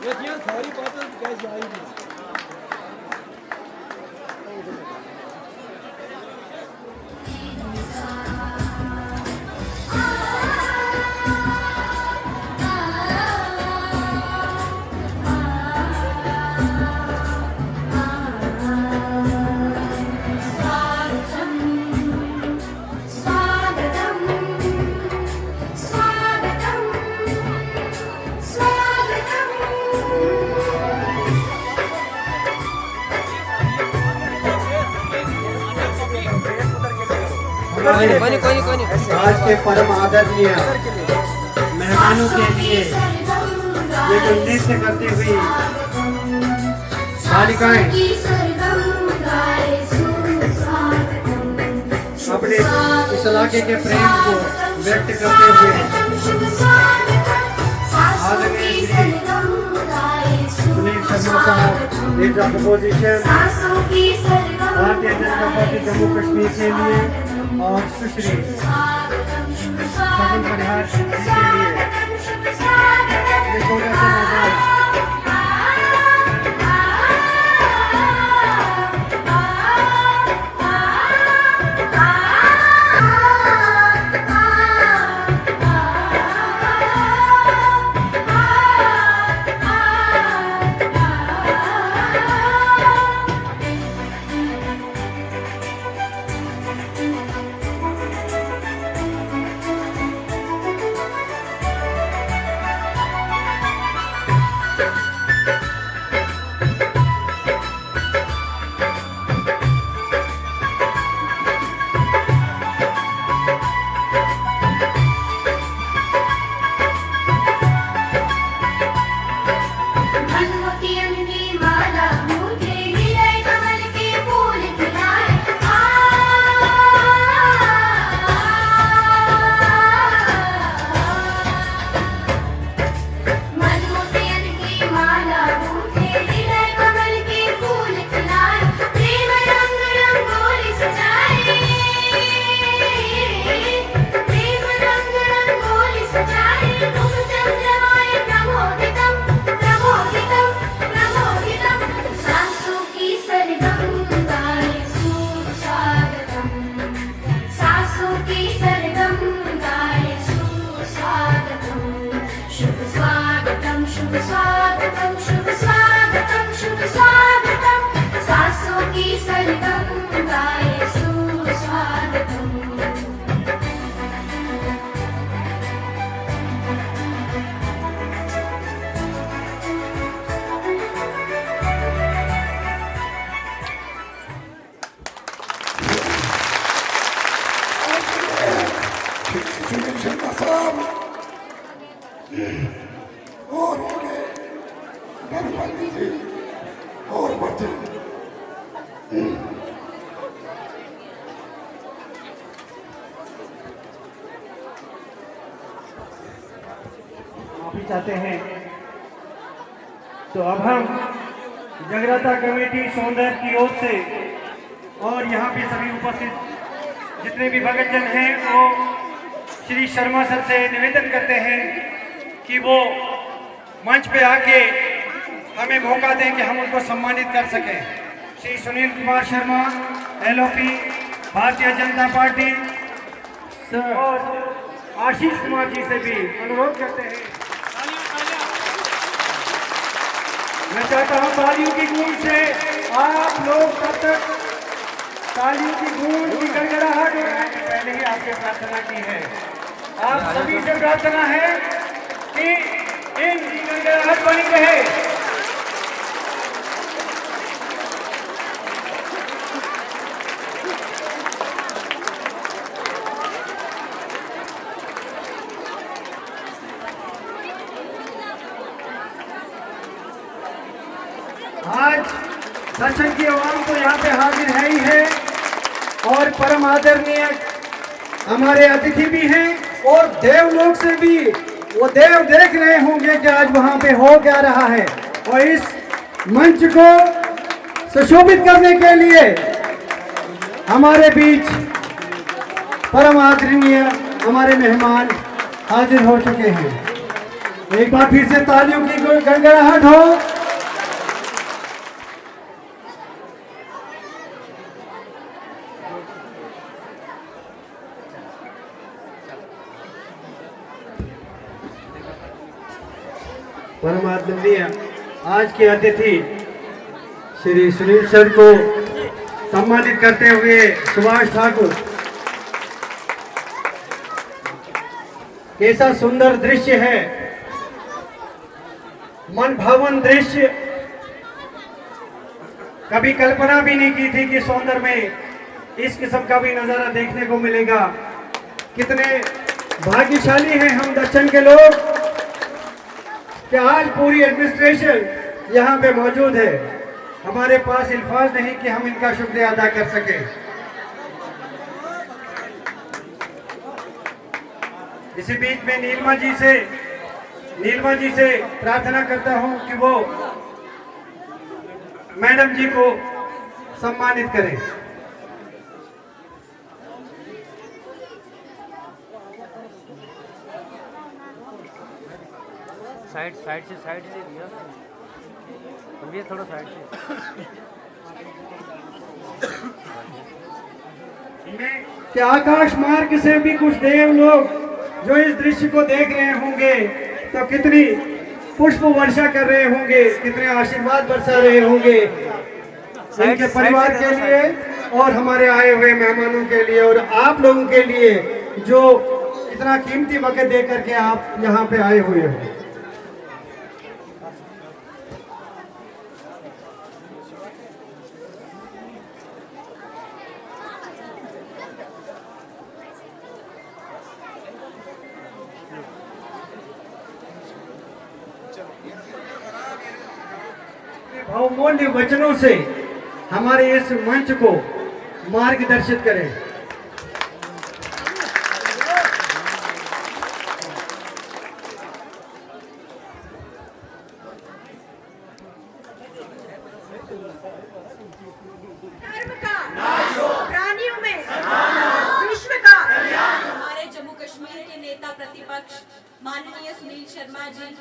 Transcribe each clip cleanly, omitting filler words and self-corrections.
सारी बातें कैसे आएगी। आज के परम आदरणीय मेहमानों के लिए ये जो नृत्य करती हुई बालिकाएं अपने इस इलाके के प्रेम को व्यक्त करते हुए आदरणीय श्री सुनील शर्मा साहब lead of opposition Bharatiya Janata party Jammu Kashmir के लिए और सुश्री सगुन परिहार के लिए चाहते हैं तो अब हम जगराता कमेटी सौंदर्य की ओर से और यहाँ पे सभी उपस्थित जितने भी भक्तजन हैं वो श्री शर्मा सर से निवेदन करते हैं कि वो मंच पे आके हमें मौका दें कि हम उनको सम्मानित कर सकें। श्री सुनील कुमार शर्मा LOP भारतीय जनता पार्टी और आशीष कुमार जी से भी अनुरोध करते हैं। मैं चाहता हूं तालियों की गूंज से आप लोग तब तक तालियों की गूंज की गड़गड़ाहट पहले ही आपसे प्रार्थना की है। आप सभी से प्रार्थना है कि इन गड़गड़ाहट बनी रहे। आज दर्शन की आवाम तो यहाँ पे हाजिर है ही है और परम आदरणीय हमारे अतिथि भी हैं और देवलोक से भी वो देव देख रहे होंगे कि आज वहाँ पे हो क्या रहा है। और इस मंच को सुशोभित करने के लिए हमारे बीच परम आदरणीय हमारे मेहमान हाजिर हो चुके हैं। एक बार फिर से तालियों की गड़गड़ाहट हो। परमात्मनीय आज के अतिथि श्री सुनील सर को सम्मानित करते हुए सुभाष ठाकुर। कैसा सुंदर दृश्य है, मन भावन दृश्य। कभी कल्पना भी नहीं की थी कि सौंदर्य में इस किस्म का भी नजारा देखने को मिलेगा। कितने भाग्यशाली हैं हम दक्षिण के लोग कि आज पूरी एडमिनिस्ट्रेशन यहाँ पे मौजूद है। हमारे पास अल्फाज नहीं कि हम इनका शुक्रिया अदा कर सके। इसी बीच में नीलमा जी से प्रार्थना करता हूं कि वो मैडम जी को सम्मानित करें। साइड से भैया, भैया थोड़ा साइड से। कि आकाश मार्ग से भी कुछ देव लोग जो इस दृश्य को देख रहे होंगे तो कितनी पुष्प वर्षा कर रहे होंगे, कितने आशीर्वाद बरसा रहे होंगे इनके परिवार के लिए और हमारे आए हुए मेहमानों के लिए और आप लोगों के लिए जो इतना कीमती वक्त दे करके आप यहाँ पे आए हुए हो। बहुमूल्य वचनों से हमारे इस मंच को मार्गदर्शित करें। धर्म का, प्राणियों में विश्व का। हमारे जम्मू कश्मीर के नेता प्रतिपक्ष माननीय सुनील शर्मा जी,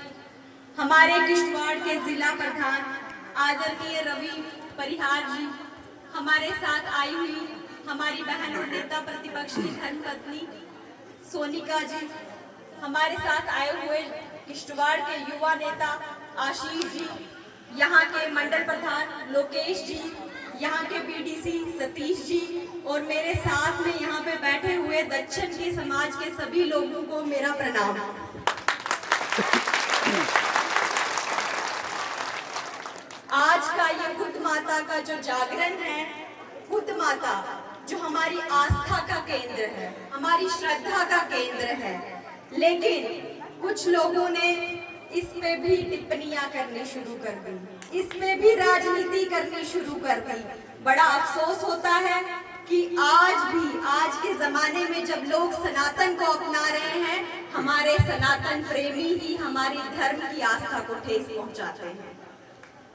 हमारे किश्तवाड़ के जिला प्रधान आदरणीय रवि परिहार जी, हमारे साथ आई हुई हमारी बहन और नेता प्रतिपक्ष की धर्मपत्नी सोनिका जी, हमारे साथ आए हुए किश्तवाड़ के युवा नेता आशीष जी, यहाँ के मंडल प्रधान लोकेश जी, यहाँ के बीडीसी सतीश जी और मेरे साथ में यहाँ पे बैठे हुए दक्षिण के समाज के सभी लोगों को मेरा प्रणाम। आज का ये बुद्ध माता का जो जागरण है, बुद्ध माता जो हमारी आस्था का केंद्र है, हमारी श्रद्धा का केंद्र है, लेकिन कुछ लोगों ने इस पे भी टिप्पणियां करनी शुरू कर दी, इसमें भी राजनीति करनी शुरू कर दी। बड़ा अफसोस होता है कि आज के जमाने में जब लोग सनातन को अपना रहे हैं, हमारे सनातन प्रेमी ही हमारी धर्म की आस्था को ठेस पहुंचाते हैं।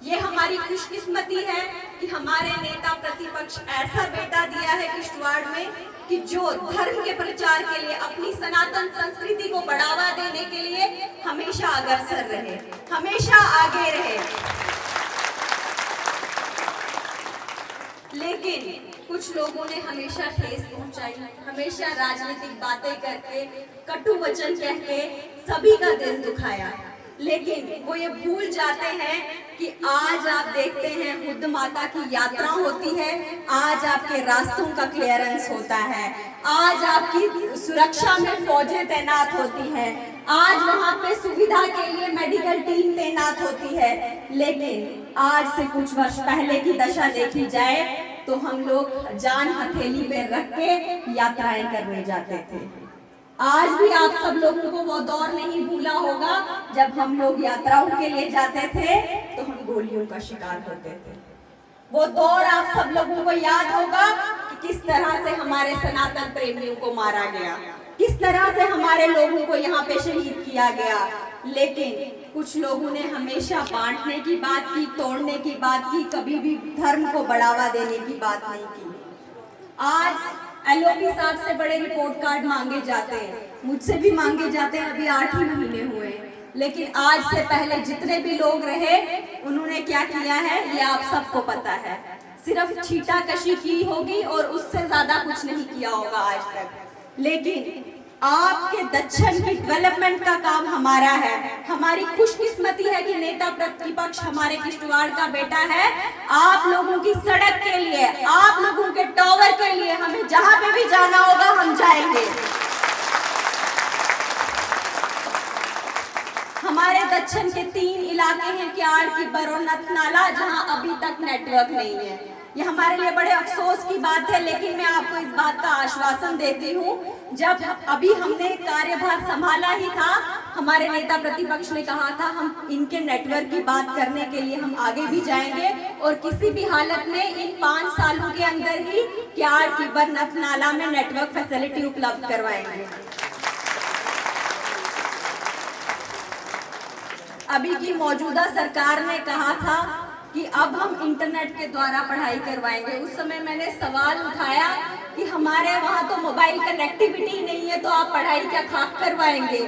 ये हमारी खुशकिस्मती है कि हमारे नेता प्रतिपक्ष ऐसा बेटा दिया है किश्तवाड़ में कि जो धर्म के प्रचार के लिए, अपनी सनातन संस्कृति को बढ़ावा देने के लिए हमेशा अग्रसर रहे, हमेशा आगे रहे। लेकिन कुछ लोगों ने हमेशा ठेस पहुंचाई, हमेशा राजनीतिक बातें करके, कटु वचन कह के सभी का दिल दुखाया। लेकिन वो ये भूल जाते हैं कि आज आप देखते हैं बुद्ध माता की यात्रा होती है, आज आपके रास्तों का क्लियरेंस होता है, आज आपकी सुरक्षा में फौजें तैनात होती हैं, आज वहाँ पे सुविधा के लिए मेडिकल टीम तैनात होती है। लेकिन आज से कुछ वर्ष पहले की दशा देखी जाए तो हम लोग जान हथेली पे रख के यात्राएं करने जाते थे। आज भी आप सब लोगों को वो दौर नहीं भूला होगा जब हम लोग यात्राओं के लिए जाते थे तो हम गोलियों का शिकार होते थे। वो दौर आप सब लोगों को याद होगा कि किस तरह से हमारे सनातन प्रेमियों को मारा गया, किस तरह से हमारे लोगों को यहाँ पे शहीद किया गया। लेकिन कुछ लोगों ने हमेशा बांटने की बात की, तोड़ने की बात की, कभी भी धर्म को बढ़ावा देने की बात नहीं की। आज एलओपी साहब से बड़े रिपोर्ट कार्ड मांगे जाते हैं, मुझसे भी मांगे जाते हैं, अभी 8 ही महीने हुए। लेकिन आज से पहले जितने भी लोग रहे उन्होंने क्या किया है ये आप सबको पता है। सिर्फ छीटाकशी की होगी और उससे ज्यादा कुछ नहीं किया होगा आज तक। लेकिन आपके दक्षिण की डेवलपमेंट का काम हमारा है। हमारी खुशकिस्मती है कि नेता प्रतिपक्ष हमारे किश्तवाड़ का बेटा है। आप लोगों की सड़क के लिए, आप लोगों के टावर के लिए हमें जहां पे भी जाना होगा हम जाएंगे। हमारे दक्षिण के 3 इलाके हैं क्याड़ की और नथनाला, जहां अभी तक नेटवर्क नहीं है। ये हमारे लिए बड़े अफसोस की बात है, लेकिन मैं आपको इस बात का आश्वासन देती हूँ, जब अभी हमने कार्यभार संभाला ही था, हमारे नेता प्रतिपक्ष ने कहा था हम इनके नेटवर्क की बात करने के लिए हम आगे भी जाएंगे और किसी भी हालत में इन 5 सालों के अंदर ही क्याड़ की नथनाला में नेटवर्क फैसिलिटी उपलब्ध करवाएंगे। अभी की मौजूदा सरकार ने कहा था कि अब हम इंटरनेट के द्वारा पढ़ाई करवाएंगे। उस समय मैंने सवाल उठाया कि हमारे वहाँ तो मोबाइल कनेक्टिविटी नहीं है, तो आप पढ़ाई क्या खाक करवाएंगे।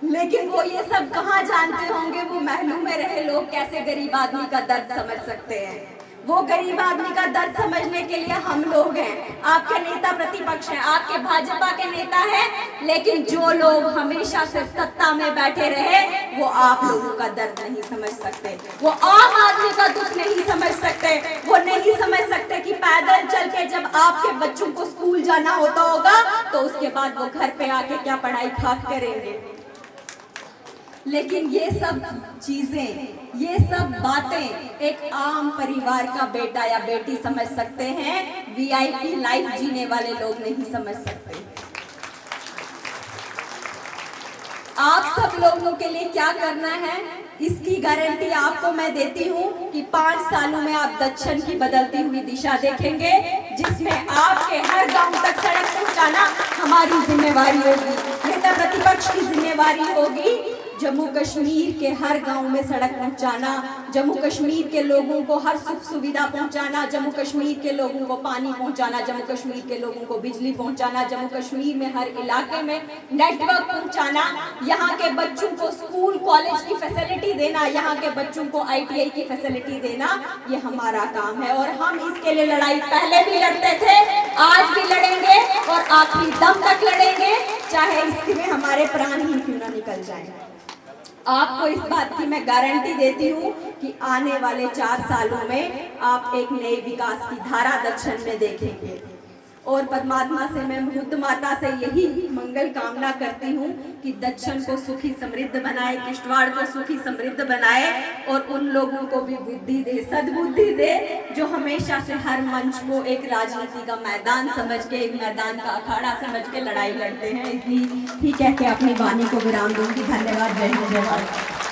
लेकिन वो ये सब कहाँ जानते होंगे, वो महलों में रहे लोग कैसे गरीब आदमी का दर्द समझ सकते हैं। वो गरीब आदमी का दर्द समझने के लिए हम लोग हैं। आपके नेता प्रतिपक्ष हैं, आपके भाजपा के नेता हैं, लेकिन जो लोग हमेशा से सत्ता में बैठे रहे वो आप लोगों का दर्द नहीं समझ सकते, वो आम आदमी का दुख नहीं समझ सकते। वो नहीं समझ सकते कि पैदल चल के जब आपके बच्चों को स्कूल जाना होता होगा तो उसके बाद वो घर पे आके क्या पढ़ाई खाक करेंगे। लेकिन ये सब चीजें, ये सब बातें एक आम परिवार का बेटा या बेटी समझ सकते हैं, वीआईपी लाइफ जीने वाले लोग नहीं समझ सकते। आप सब लोगों के लिए क्या करना है इसकी गारंटी आपको मैं देती हूँ कि 5 सालों में आप दक्षिण की बदलती हुई दिशा देखेंगे, जिसमें आपके हर गांव तक सड़क पहुंचाना हमारी जिम्मेवारी होगी, नेता प्रतिपक्ष की जिम्मेवारी होगी। जम्मू कश्मीर के हर गांव में सड़क पहुंचाना, जम्मू कश्मीर के लोगों को हर सुख सुविधा पहुंचाना, जम्मू कश्मीर के लोगों को पानी पहुंचाना, जम्मू कश्मीर के लोगों को बिजली पहुंचाना, जम्मू कश्मीर में हर इलाके में नेटवर्क पहुंचाना, यहाँ के बच्चों को स्कूल कॉलेज की फैसिलिटी देना, यहाँ के बच्चों को ITI की फैसिलिटी देना, ये हमारा काम है। और हम इसके लिए लड़ाई पहले भी लड़ते थे, आज भी लड़ेंगे और आखिरी दम तक लड़ेंगे, चाहे इसमें हमारे प्राण ही क्यों ना निकल जाए। आपको इस बात की मैं गारंटी देती हूँ कि आने वाले 4 सालों में आप एक नई विकास की धारा दक्षिण में देखेंगे। और परमात्मा से मैं बुद्ध माता से यही मंगल कामना करती हूँ कि दक्षिण को सुखी समृद्ध बनाए, किश्तवाड़ को सुखी समृद्ध बनाए और उन लोगों को भी बुद्धि दे, सद्बुद्धि दे, जो हमेशा से हर मंच को एक राजनीति का मैदान समझ के, एक मैदान का अखाड़ा समझ के लड़ाई लड़ते हैं। इतनी ही कह के अपनी वाणी को विराम दूंगी। धन्यवाद। जय हिंद, जय भारत।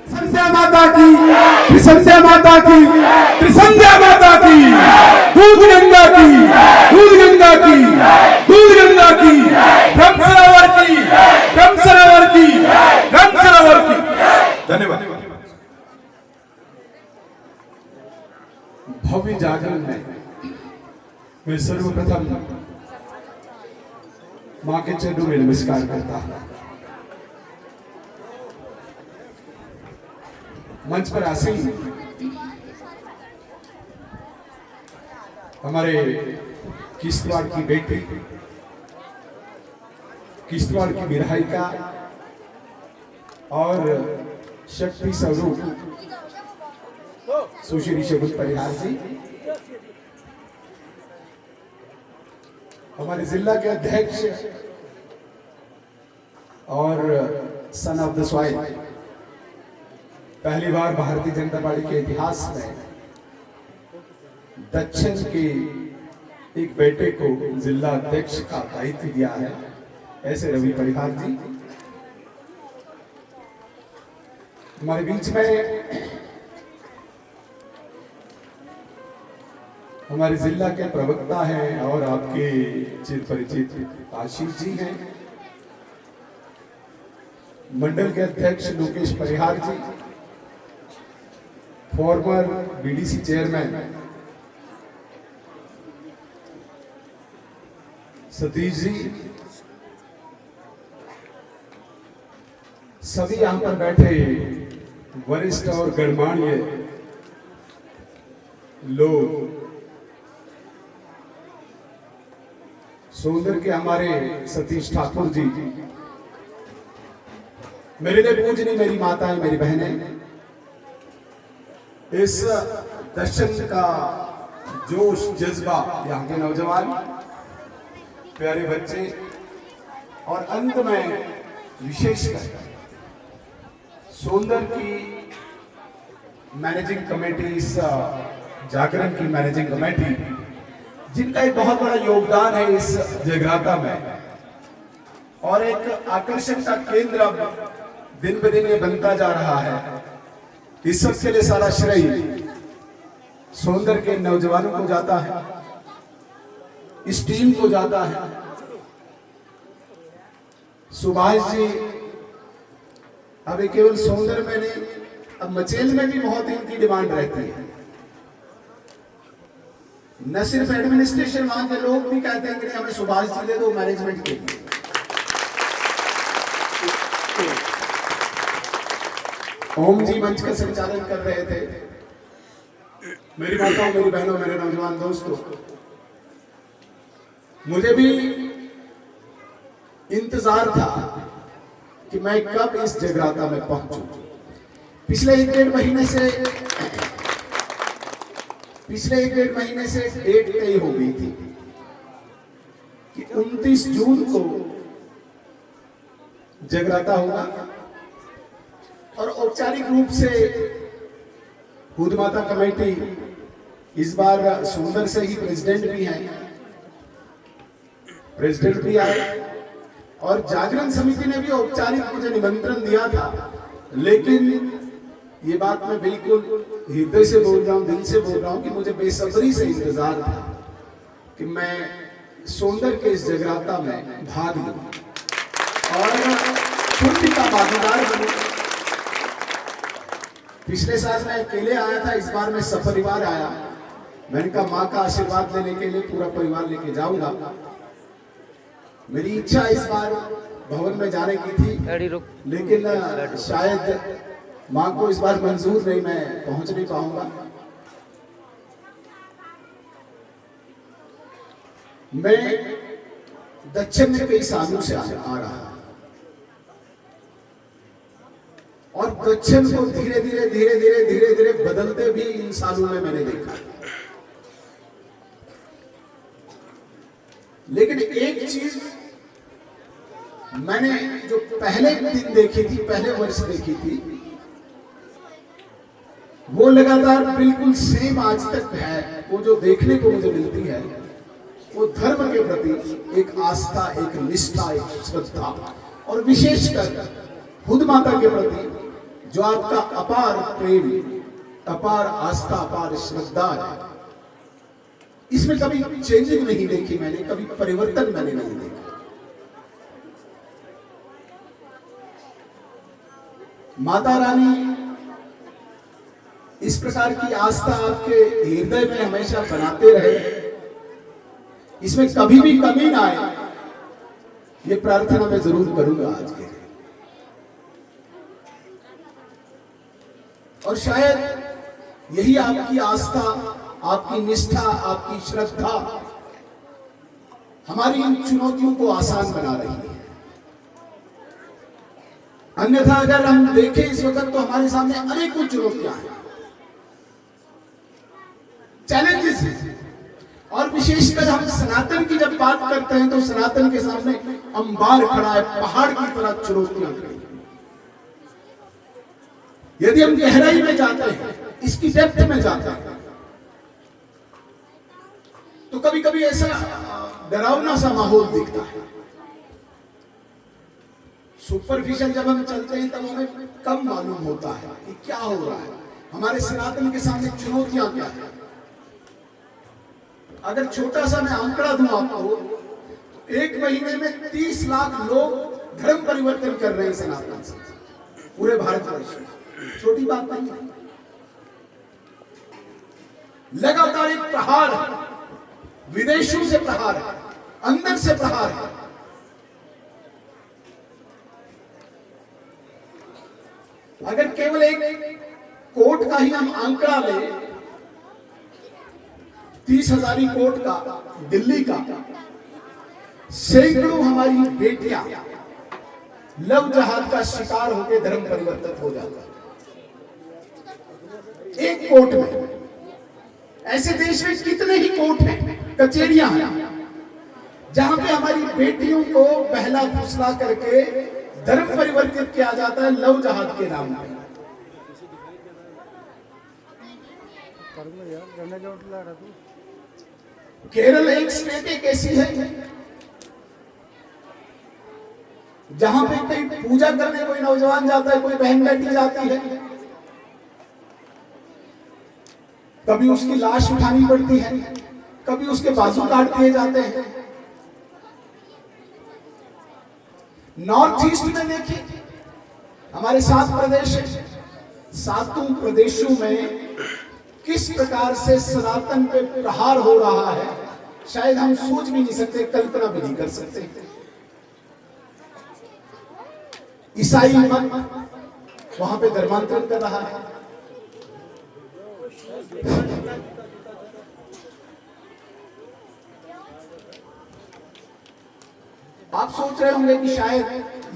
त्रिसंध्या माता की, त्रिसंध्या माता की, त्रिसंध्या माता की, दूध गंगा की, दूध गंगा की, दूध गंगा की, ब्रह्म सरोवर की, ब्रह्म सरोवर की, ब्रह्म सरोवर की। धन्यवाद। भव्य जागरण में मैं सर्वप्रथम मां के चरणों में नमस्कार करता हूं। मंच पर आसीन हमारे किश्तवाड़ की बेटी, किश्तवाड़ की विधायिका और शक्ति स्वरूप सुश्री शबुत परिहार जी, हमारे जिला के अध्यक्ष और सन ऑफ द सॉइल, पहली बार भारतीय जनता पार्टी के इतिहास में दक्षिण के एक बेटे को जिला अध्यक्ष का दायित्व दिया है, ऐसे रवि परिहार जी हमारे बीच में। हमारे जिला के प्रवक्ता हैं और आपके चिर परिचित आशीष जी हैं, मंडल के अध्यक्ष लोकेश परिहार जी, farmer BDC chairman Satish ji, सभी यहां पर बैठे वरिष्ठ और गणमान्य लोग, सोनर के हमारे सतीश ठाकुर जी, मेरे लिए पूजनी मेरी माताएं, मेरी बहनें, इस दर्शन का जोश जज्बा, यहाँ के नौजवान प्यारे बच्चे और अंत में विशेषकर सोनर की मैनेजिंग कमेटी, इस जागरण की मैनेजिंग कमेटी, जिनका एक बहुत बड़ा योगदान है इस जगराता में और एक आकर्षण का केंद्र अब दिन ब दिन ये बनता जा रहा है। इस सब के लिए सारा श्रेय सोनर के नौजवानों को जाता है, इस टीम को जाता है। सुभाष जी अब ये केवल सोनर में नहीं, अब मचेल में भी बहुत इनकी डिमांड रहती है। न सिर्फ एडमिनिस्ट्रेशन, वहां के लोग भी कहते हैं कि हमें सुभाष जी दे दो मैनेजमेंट के लिए। ओम जी मंच का संचालन कर रहे थे। मेरी माताओं, मेरी बहनों, मेरे नौजवान दोस्तों, मुझे भी इंतजार था कि मैं कब इस जगराता में पहुंचूं। पिछले एक डेढ़ महीने से डेट तय हो गई थी कि 29 जून को जगराता होगा और औपचारिक रूप से खुद माता कमेटी, इस बार सोनर से ही प्रेसिडेंट भी हैं, प्रेसिडेंट भी आए और जागरण समिति ने भी औपचारिक मुझे निमंत्रण दिया था। लेकिन ये बात मैं बिल्कुल हृदय से बोल रहा हूँ, दिल से बोल रहा हूँ कि मुझे बेसब्री से इंतजार था कि मैं सोनर के इस जगराता में भाग लूं और छुट्टी का भागीदार बनूं। पिछले साल मैं अकेले आया था, इस बार मैं सपरिवार आया। मैंने कहा माँ का आशीर्वाद लेने के लिए पूरा परिवार लेके जाऊंगा। मेरी इच्छा इस बार भवन में जाने की थी, लेकिन शायद माँ को इस बार मंजूर नहीं, मैं पहुंच नहीं पाऊंगा। मैं दक्षिण में कई सालों से आ रहा और दक्षिण को धीरे धीरे बदलते भी इन सालों में मैंने देखा। लेकिन एक चीज मैंने जो पहले दिन देखी थी, पहले वर्ष देखी थी, वो लगातार बिल्कुल सेम आज तक है। वो जो देखने को मुझे मिलती है वो धर्म के प्रति एक आस्था, एक निष्ठा, एक श्रद्धा और विशेषकर खुद माता के प्रति जो आपका अपार प्रेम, अपार आस्था, अपार श्रद्धा है, इसमें कभी चेंजिंग नहीं देखी मैंने, कभी परिवर्तन मैंने नहीं देखा। माता रानी इस प्रकार की आस्था आपके हृदय में हमेशा बनाते रहे, इसमें कभी भी कमी ना आए, ये प्रार्थना मैं जरूर करूंगा आज के लिए। और शायद यही आपकी आस्था, आपकी निष्ठा, आपकी श्रद्धा हमारी इन चुनौतियों को आसान बना रही है। अन्यथा अगर हम देखें इस वक्त तो हमारे सामने अनेकों चुनौतियां हैं, चैलेंजेस हैं। और विशेषकर हम सनातन की जब बात करते हैं तो सनातन के सामने अंबार खड़ा है, पहाड़ की तरह चुनौतियां खड़ी। यदि हम गहराई में जाते हैं, इसकी डेप्थ में जाते हैं, तो कभी कभी ऐसा डरावना सा माहौल दिखता है। सुपरफिशियल जब हम चलते हैं तब हमें कम मालूम होता है कि क्या हो रहा है, हमारे सनातन के सामने चुनौतियां क्या है। अगर छोटा सा मैं आंकड़ा दूं आपको, एक महीने में 30 लाख लोग धर्म परिवर्तन कर रहे हैं सनातन से, पूरे भारतवर्ष में। छोटी बात नहीं है। लगातार एक प्रहार है, विदेशों से प्रहार है, अंदर से प्रहार है। अगर केवल एक कोर्ट का ही हम आंकड़ा लें, 30,000 कोर्ट का, दिल्ली का, सैकड़ों हमारी बेटियां लव जहाद का शिकार होकर धर्म परिवर्तन हो जाता है एक कोर्ट में। ऐसे देश में कितने ही कोर्ट हैं, कचहरियां हैं, जहां पे हमारी बेटियों को बहला फुसला करके धर्म परिवर्तित किया जाता है लव जहाद के नाम पे। केरल एक स्टेट एक ऐसी है जहां पे कहीं पूजा करने कोई नौजवान जाता है, कोई बहन बेटी जाती है, कभी उसकी लाश उठानी पड़ती है, कभी उसके बाजू काट दिए जाते हैं। नॉर्थ ईस्ट में देखिए, हमारे 7 प्रदेश है, 7 प्रदेशों में किस प्रकार से सनातन पे प्रहार हो रहा है, शायद हम सोच भी नहीं सकते, कल्पना भी नहीं कर सकते। ईसाई मत वहां पे धर्मांतरण कर रहा है। आप सोच रहे होंगे कि शायद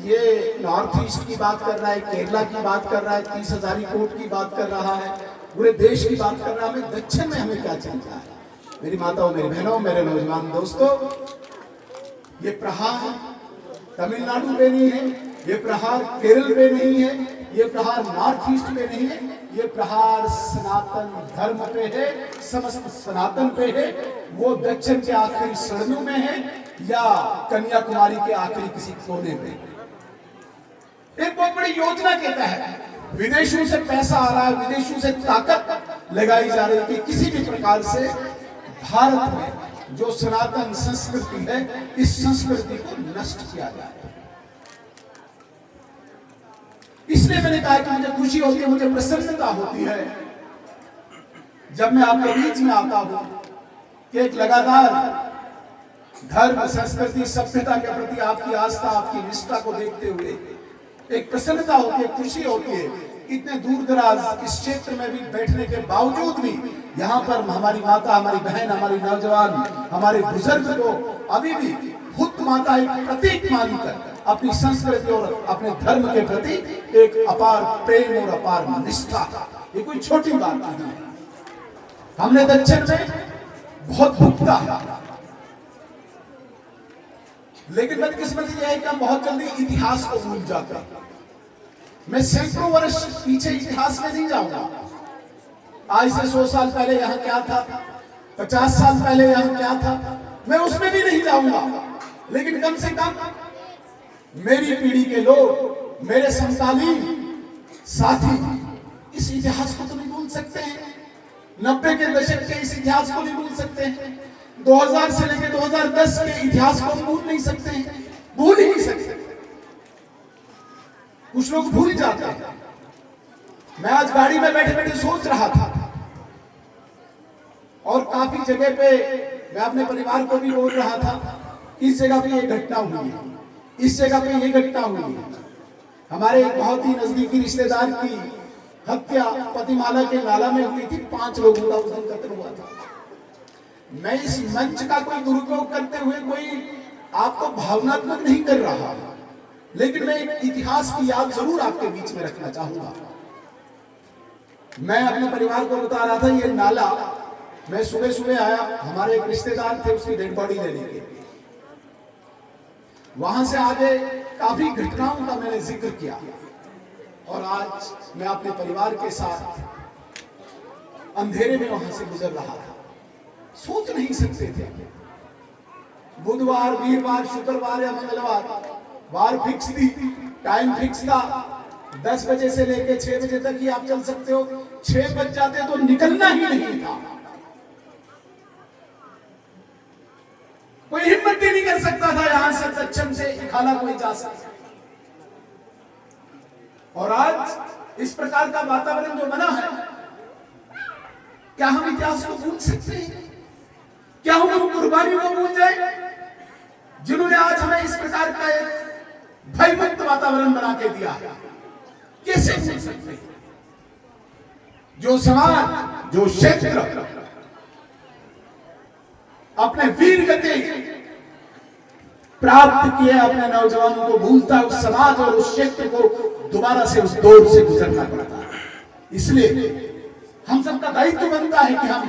ये नॉर्थ ईस्ट की बात कर रहा है, केरला की बात कर रहा है, 30,000 कोर्ट की बात कर रहा है, पूरे देश की बात कर रहा है, हमें दक्षिण में हमें क्या चलता है। मेरी माताओं, मेरी बहनों, मेरे नौजवान दोस्तों, ये प्रहार तमिलनाडु पे नहीं है, ये प्रहार केरल पे नहीं है, ये प्रहार नॉर्थ ईस्ट पे नहीं है, ये प्रहार सनातन धर्म पे है, समस्त सनातन पे है। वो दक्षिण के आखिरी सड़कों में है या कन्याकुमारी के आखिरी किसी कोने पे। एक बहुत बड़ी योजना के तहत विदेशों से पैसा आ रहा है, विदेशों से ताकत लगाई जा रही है कि किसी भी प्रकार से भारत में जो सनातन संस्कृति है, इस संस्कृति को नष्ट किया जाए। इसलिए मैंने कहा कि मुझे खुशी होती है, मुझे प्रसन्नता होती है जब मैं आपके बीच में आता हूं कि एक लगातार धर्म, संस्कृति, सभ्यता के प्रति आपकी आस्था, आपकी निष्ठा को देखते हुए एक प्रसन्नता होती है, खुशी होती है। इतने दूर दराज इस क्षेत्र में भी बैठने के बावजूद भी यहाँ पर हमारी माता, हमारी बहन, हमारी नौजवान, हमारे बुजुर्ग को अभी भी खुद माता एक प्रतीक मानकर अपनी संस्कृति और अपने धर्म के प्रति एक अपार प्रेम और अपार निष्ठा, ये कोई छोटी बात नहीं है। हमने दक्षिण में बहुत भुगता है, लेकिन बदकिस्मती यह है कि हम बहुत जल्दी इतिहास को भूल जाते हैं। मैं सैकड़ों वर्ष पीछे इतिहास में नहीं जाऊंगा। आज से 100 साल पहले यहाँ क्या था, 50 साल पहले यहाँ क्या था, मैं उसमें भी नहीं जाऊंगा। लेकिन कम से कम मेरी पीढ़ी के लोग, मेरे समकालीन साथी इस इतिहास को तो नहीं भूल सकते हैं। 90 के दशक के इस इतिहास को नहीं भूल सकते हैं। 2000 से लेकर 2010 के इतिहास को भूल नहीं सकते हैं, भूल ही नहीं सकते। कुछ लोग भूल जाते हैं। मैं आज गाड़ी में बैठे बैठे सोच रहा था और काफी जगह पे मैं अपने परिवार को भी बोल रहा था, इस जगह पे ये घटना हुई है, इस जगह पे ये घटना हुई है। हमारे एक बहुत ही नजदीकी रिश्तेदार की हत्या पतिमाला के नाला में हुई थी, 5 लोगों का उस दिन कत्ल हुआ था। मैं इस मंच का कोई दुरुपयोग करते हुए कोई आपको भावनात्मक नहीं कर रहा, लेकिन मैं एक इतिहास की याद जरूर आपके बीच में रखना चाहूंगा। मैं अपने परिवार को बता रहा था, ये नाला, मैं सुबह सुबह आया, हमारे एक रिश्तेदार थे उसकी डेड बॉडी लेने के, वहां से आगे काफी घटनाओं का मैंने जिक्र किया और आज मैं अपने परिवार के साथ अंधेरे में वहां से गुजर रहा था। सोच नहीं सकते थे, बुधवार, वीरवार, शुक्रवार या मंगलवार वार फिक्स थी, टाइम फिक्स था, 10 बजे से लेकर 6 बजे तक ही आप चल सकते हो। 6 बज जाते तो निकलना ही नहीं था। कर सकता था यहां से दक्षिण से इखाला कोई जा सकता। और आज इस प्रकार का वातावरण जो बना है, क्या हम इतिहास को भूल सकते हैं? क्या हम उन कुर्बानियों को भूल जाए जिन्होंने आज हमें इस प्रकार का एक भयमुक्त वातावरण बना के दिया है? कैसे भूल सकते हैं? जो समाज, जो क्षेत्र अपने वीर गति प्राप्त किए अपने नौजवानों को भूलता, उस समाज और उस क्षेत्र को दोबारा से उस दौर से गुजरना पड़ता है। इसलिए हम सबका दायित्व बनता है कि हम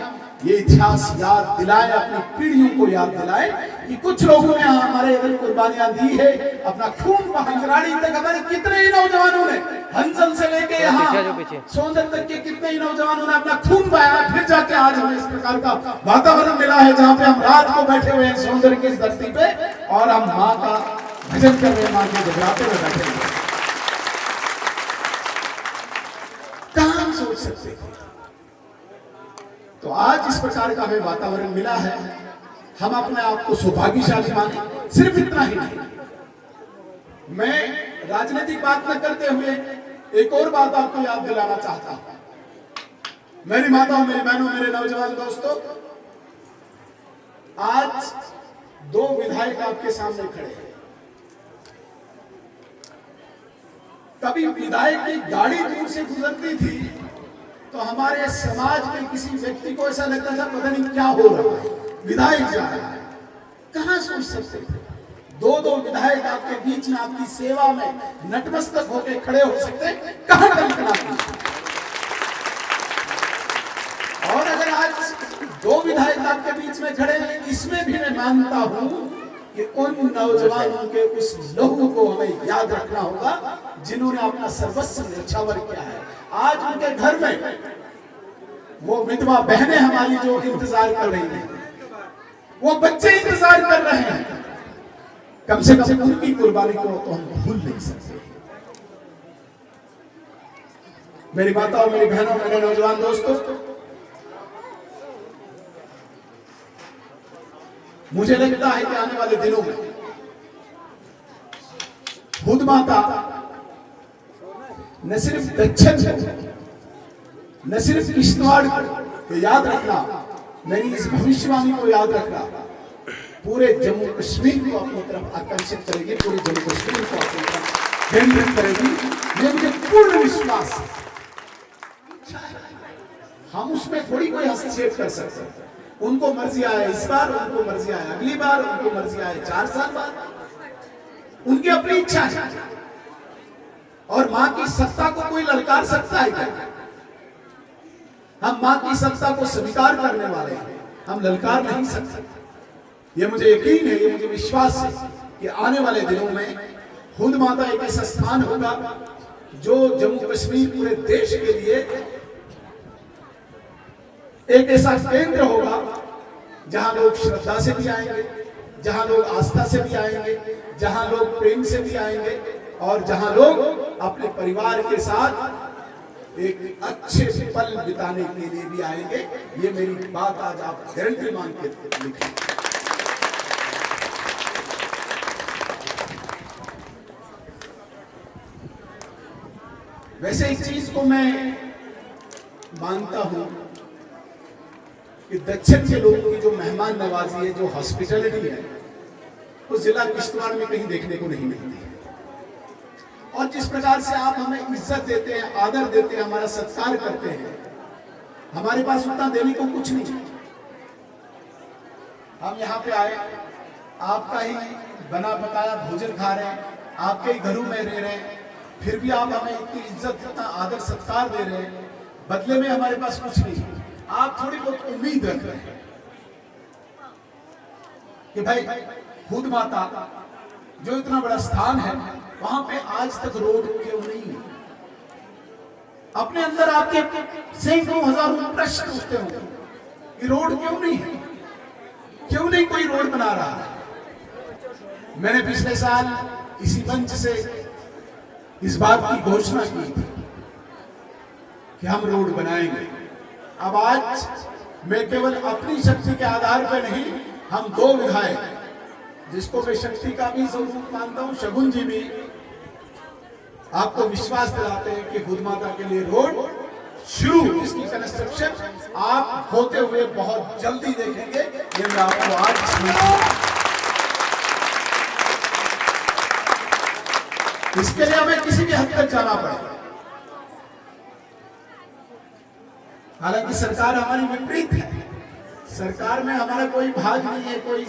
ये इतिहास याद दिलाएं, अपनी पीढ़ियों को याद दिलाएं कि कुछ लोगों ने हमारे इधर कुर्बानियां दी है, अपना खून बहादुरी तक। हमारे कितने ही नौजवानों ने हंसल से लेके यहाँ सोंदर तक के कितने ही नौजवानों ने अपना खून बहाया, फिर जाके आज हमें इस प्रकार का वातावरण मिला है जहाँ पे हम रात को बैठे हुए हैं सोंदर की इस धरती पे और हम माँ का भजन कर रहे हैं, माँ के जगराते में बैठे हुए। कहाँ हम सोच सकते थे? तो आज इस प्रकार का हमें वातावरण मिला है, हम अपने आप को सौभाग्यशाली माने। सिर्फ इतना ही नहीं, मैं राजनीतिक बात न करते हुए एक और बात आपको याद दिलाना चाहता हूं। मेरी माताओं, मेरी बहनों, मेरे नौजवान दोस्तों, आज 2 विधायक आपके सामने खड़े हैं। कभी विधायक की गाड़ी दूर से गुजरती थी तो हमारे समाज में किसी व्यक्ति को ऐसा लगता था पता नहीं क्या हो रहा है, विधायक जा रहा है। कहां सोच सकते थे 2 विधायक आपके बीच में आपकी सेवा में नतमस्तक होकर खड़े हो सकते? कहां कल्पना की? और अगर आज 2 विधायक आपके बीच में खड़े हैं, इसमें भी मैं मानता हूं कि उन नौजवानों के उस लहू को हमें याद रखना होगा जिन्होंने अपना सर्वस्व न्यौछावर किया है। आज उनके घर में वो विधवा बहनें हमारी जो इंतजार कर रही हैं, वो बच्चे इंतजार कर रहे हैं, कम से कम उनकी कुर्बानी को तो हम भूल नहीं सकते। मेरी माताओं, मेरी बहनों, मेरे नौजवान दोस्तों, मुझे लगता है कि आने वाले दिनों में खुद माता न सिर्फ दक्षिण को, न सिर्फ किश्तवाड़ को याद रखना, मेरी इस भविष्यवाणी को याद रखना, पूरे जम्मू कश्मीर को अपनी तरफ आकर्षित करेगी, पूरे जम्मू कश्मीर को अपनी तरफ केंद्रित करेगी। ये मुझे पूर्ण विश्वास है। हम उसमें थोड़ी कोई हस्तक्षेप कर सकते हैं। उनको मर्जी आए इस बार, उनको मर्जी आए अगली बार, उनको मर्जी आए 4 साल बाद, उनकी अपनी इच्छा है। और मां की सत्ता को कोई ललकार सकता है क्या? हम मां की सत्ता को स्वीकार करने वाले हैं, हम ललकार नहीं सकते। ये मुझे यकीन है, ये मुझे विश्वास है कि आने वाले दिनों में खुद माता एक ऐसा स्थान होगा जो जम्मू कश्मीर पूरे देश के लिए एक ऐसा केंद्र होगा जहां लोग श्रद्धा से भी आएंगे, जहां लोग आस्था से भी आएंगे, जहां लोग प्रेम से भी आएंगे और जहां लोग अपने परिवार के साथ एक अच्छे पल बिताने के लिए भी आएंगे। ये मेरी बात आज आप गारंटी मान के लिखिए। वैसे एक चीज को मैं मानता हूं कि दक्षिण के लोगों की जो मेहमान नवाजी है, जो हॉस्पिटलिटी है, वो जिला किश्तवाड़ में कहीं देखने को नहीं मिलती है। और जिस प्रकार से आप हमें इज्जत देते हैं, आदर देते हैं, हमारा सत्कार करते हैं, हमारे पास उतना देने को कुछ नहीं है। हम यहाँ पे आए, आपका ही बना बताया भोजन खा रहे हैं, आपके ही घरों में रह रहे हैं, फिर भी आप हमें इतनी इज्जत, इतना आदर सत्कार दे रहे हैं, बदले में हमारे पास कुछ नहीं है। आप थोड़ी बहुत उम्मीद रख रहे हैं कि भाई खुद माता जो इतना बड़ा स्थान है, वहां पे आज तक रोड क्यों नहीं है? अपने अंदर आपके सैकड़ों हजारों प्रश्न उठते होंगे कि रोड क्यों नहीं है, क्यों नहीं कोई रोड बना रहा है। मैंने पिछले साल इसी मंच से इस बात की घोषणा की थी कि हम रोड बनाएंगे। अब आज मैं केवल अपनी शक्ति के आधार पर नहीं, हम 2 विधायक जिसको मैं शक्ति का भी स्वरूप मानता हूं, शगुन जी भी आपको विश्वास दिलाते हैं कि खुद माता के लिए रोड शुरू, इसकी कंस्ट्रक्शन आप होते हुए बहुत जल्दी देखेंगे। ये मैं आपको आज इसके लिए हमें किसी भी हद तक जाना पड़ेगा। हालांकि सरकार हमारी विपरीत है, सरकार में हमारा कोई भाग नहीं है, कोई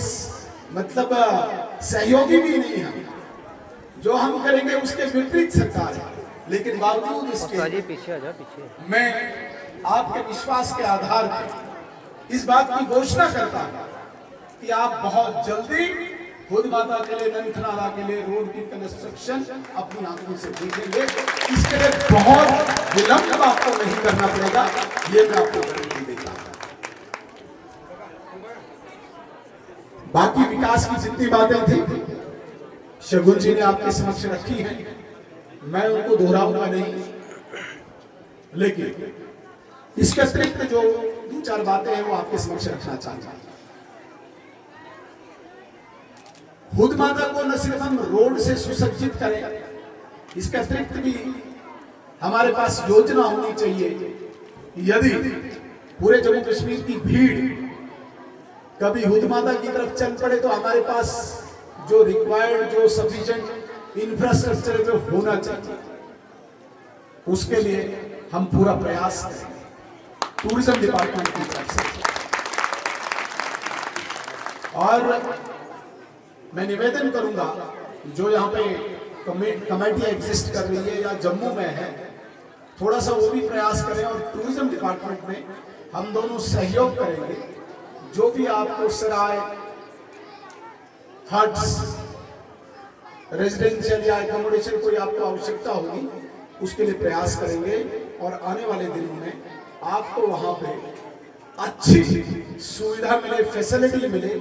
मतलब सहयोगी भी नहीं है। जो हम करेंगे उसके विपरीत सरकार है, लेकिन बावजूद इसके पीछे मैं आपके विश्वास के आधार पर इस बात की घोषणा करता हूं कि आप बहुत जल्दी खुद माता के लिए, नंथ नाला के लिए रोड की कंस्ट्रक्शन अपनी आंखों से देखेंगे। इसके लिए बहुत विलंब आपको नहीं करना पड़ेगा, ये मैं आपको गारंटी देता हूं। बाकी विकास की जितनी बातें थी शगुन जी ने आपके समक्ष रखी हैं, मैं उनको दोहराऊंगा नहीं, लेकिन इसके अतिरिक्त जो 2-4 बातें हैं वो आपके समक्ष रखना चाहता हूं। खुद माता को न सिर्फ हम रोड से सुसज्जित करें, इसके अतिरिक्त भी हमारे पास योजना होनी चाहिए। यदि पूरे जम्मू कश्मीर की भीड़ कभी खुद माता की तरफ चल पड़े तो हमारे पास जो रिक्वायर्ड, जो सफिशिएंट इंफ्रास्ट्रक्चर जो होना चाहिए, उसके लिए हम पूरा प्रयास करें टूरिज्म डिपार्टमेंट की तरफ से। और मैं निवेदन करूंगा जो यहाँ पे कमेटी एग्जिस्ट कर रही है या जम्मू में है, थोड़ा सा वो भी प्रयास करें और टूरिज्म डिपार्टमेंट में हम दोनों सहयोग करेंगे। जो भी आपको सराय, हट्स, रेजिडेंशियल या एकोमोडेशन कोई आपको आवश्यकता होगी, उसके लिए प्रयास करेंगे और आने वाले दिनों में आपको वहां पे अच्छी सुविधा मिले, फैसिलिटी मिले,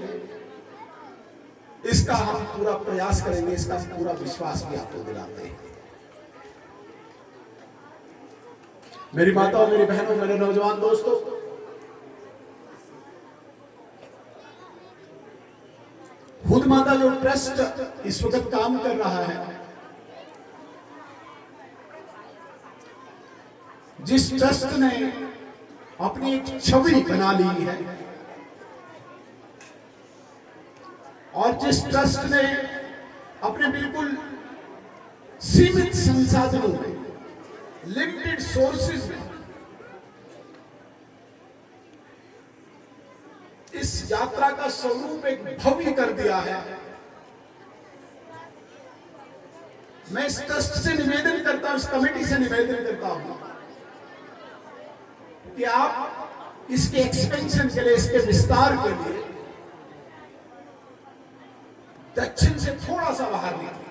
इसका हम पूरा प्रयास करेंगे, इसका पूरा विश्वास भी आपको दिलाते हैं। मेरी माताओं, मेरी बहनों, मेरे नौजवान दोस्तों, खुद माता जो ट्रस्ट इस वक्त काम कर रहा है, जिस ट्रस्ट ने अपनी एक छवि बना ली है और जिस ट्रस्ट ने अपने बिल्कुल सीमित संसाधनों में, लिमिटेड सोर्सेज में इस यात्रा का स्वरूप एक भव्य कर दिया है, मैं इस ट्रस्ट से निवेदन करता हूं, इस कमेटी से निवेदन करता हूं कि आप इसके एक्सपेंशन के लिए, इसके विस्तार के लिए दक्षिण से थोड़ा सा बाहर निकले,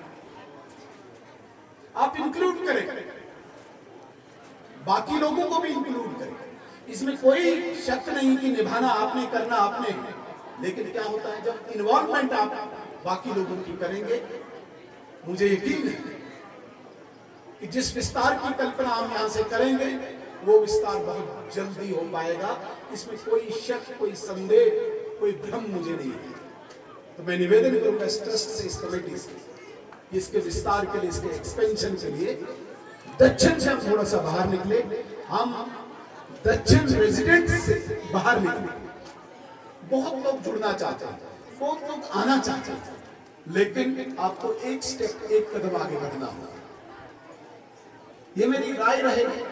आप इंक्लूड करें, बाकी लोगों को भी इंक्लूड करें। इसमें कोई शक नहीं कि निभाना आपने, करना आपने, लेकिन क्या होता है जब इन्वॉल्वमेंट आप बाकी लोगों की करेंगे, मुझे यकीन है कि जिस विस्तार की कल्पना हम यहां से करेंगे वो विस्तार बहुत जल्दी हो पाएगा। इसमें कोई शक, कोई संदेह, कोई भ्रम मुझे नहीं है। तो मैं निवेदन करूंगा इस ट्रस्ट से, इस कमेटी से, इसके विस्तार के लिए, इसके एक्सपेंशन के लिए दक्षिण से हम थोड़ा सा बाहर निकले, हम दक्षिण रेजिडेंट से बाहर निकले। बहुत लोग जुड़ना चाहते हैं, बहुत लोग आना चाहते हैं, लेकिन आपको एक स्टेप, एक कदम आगे बढ़ना होगा। ये मेरी राय रहेगी।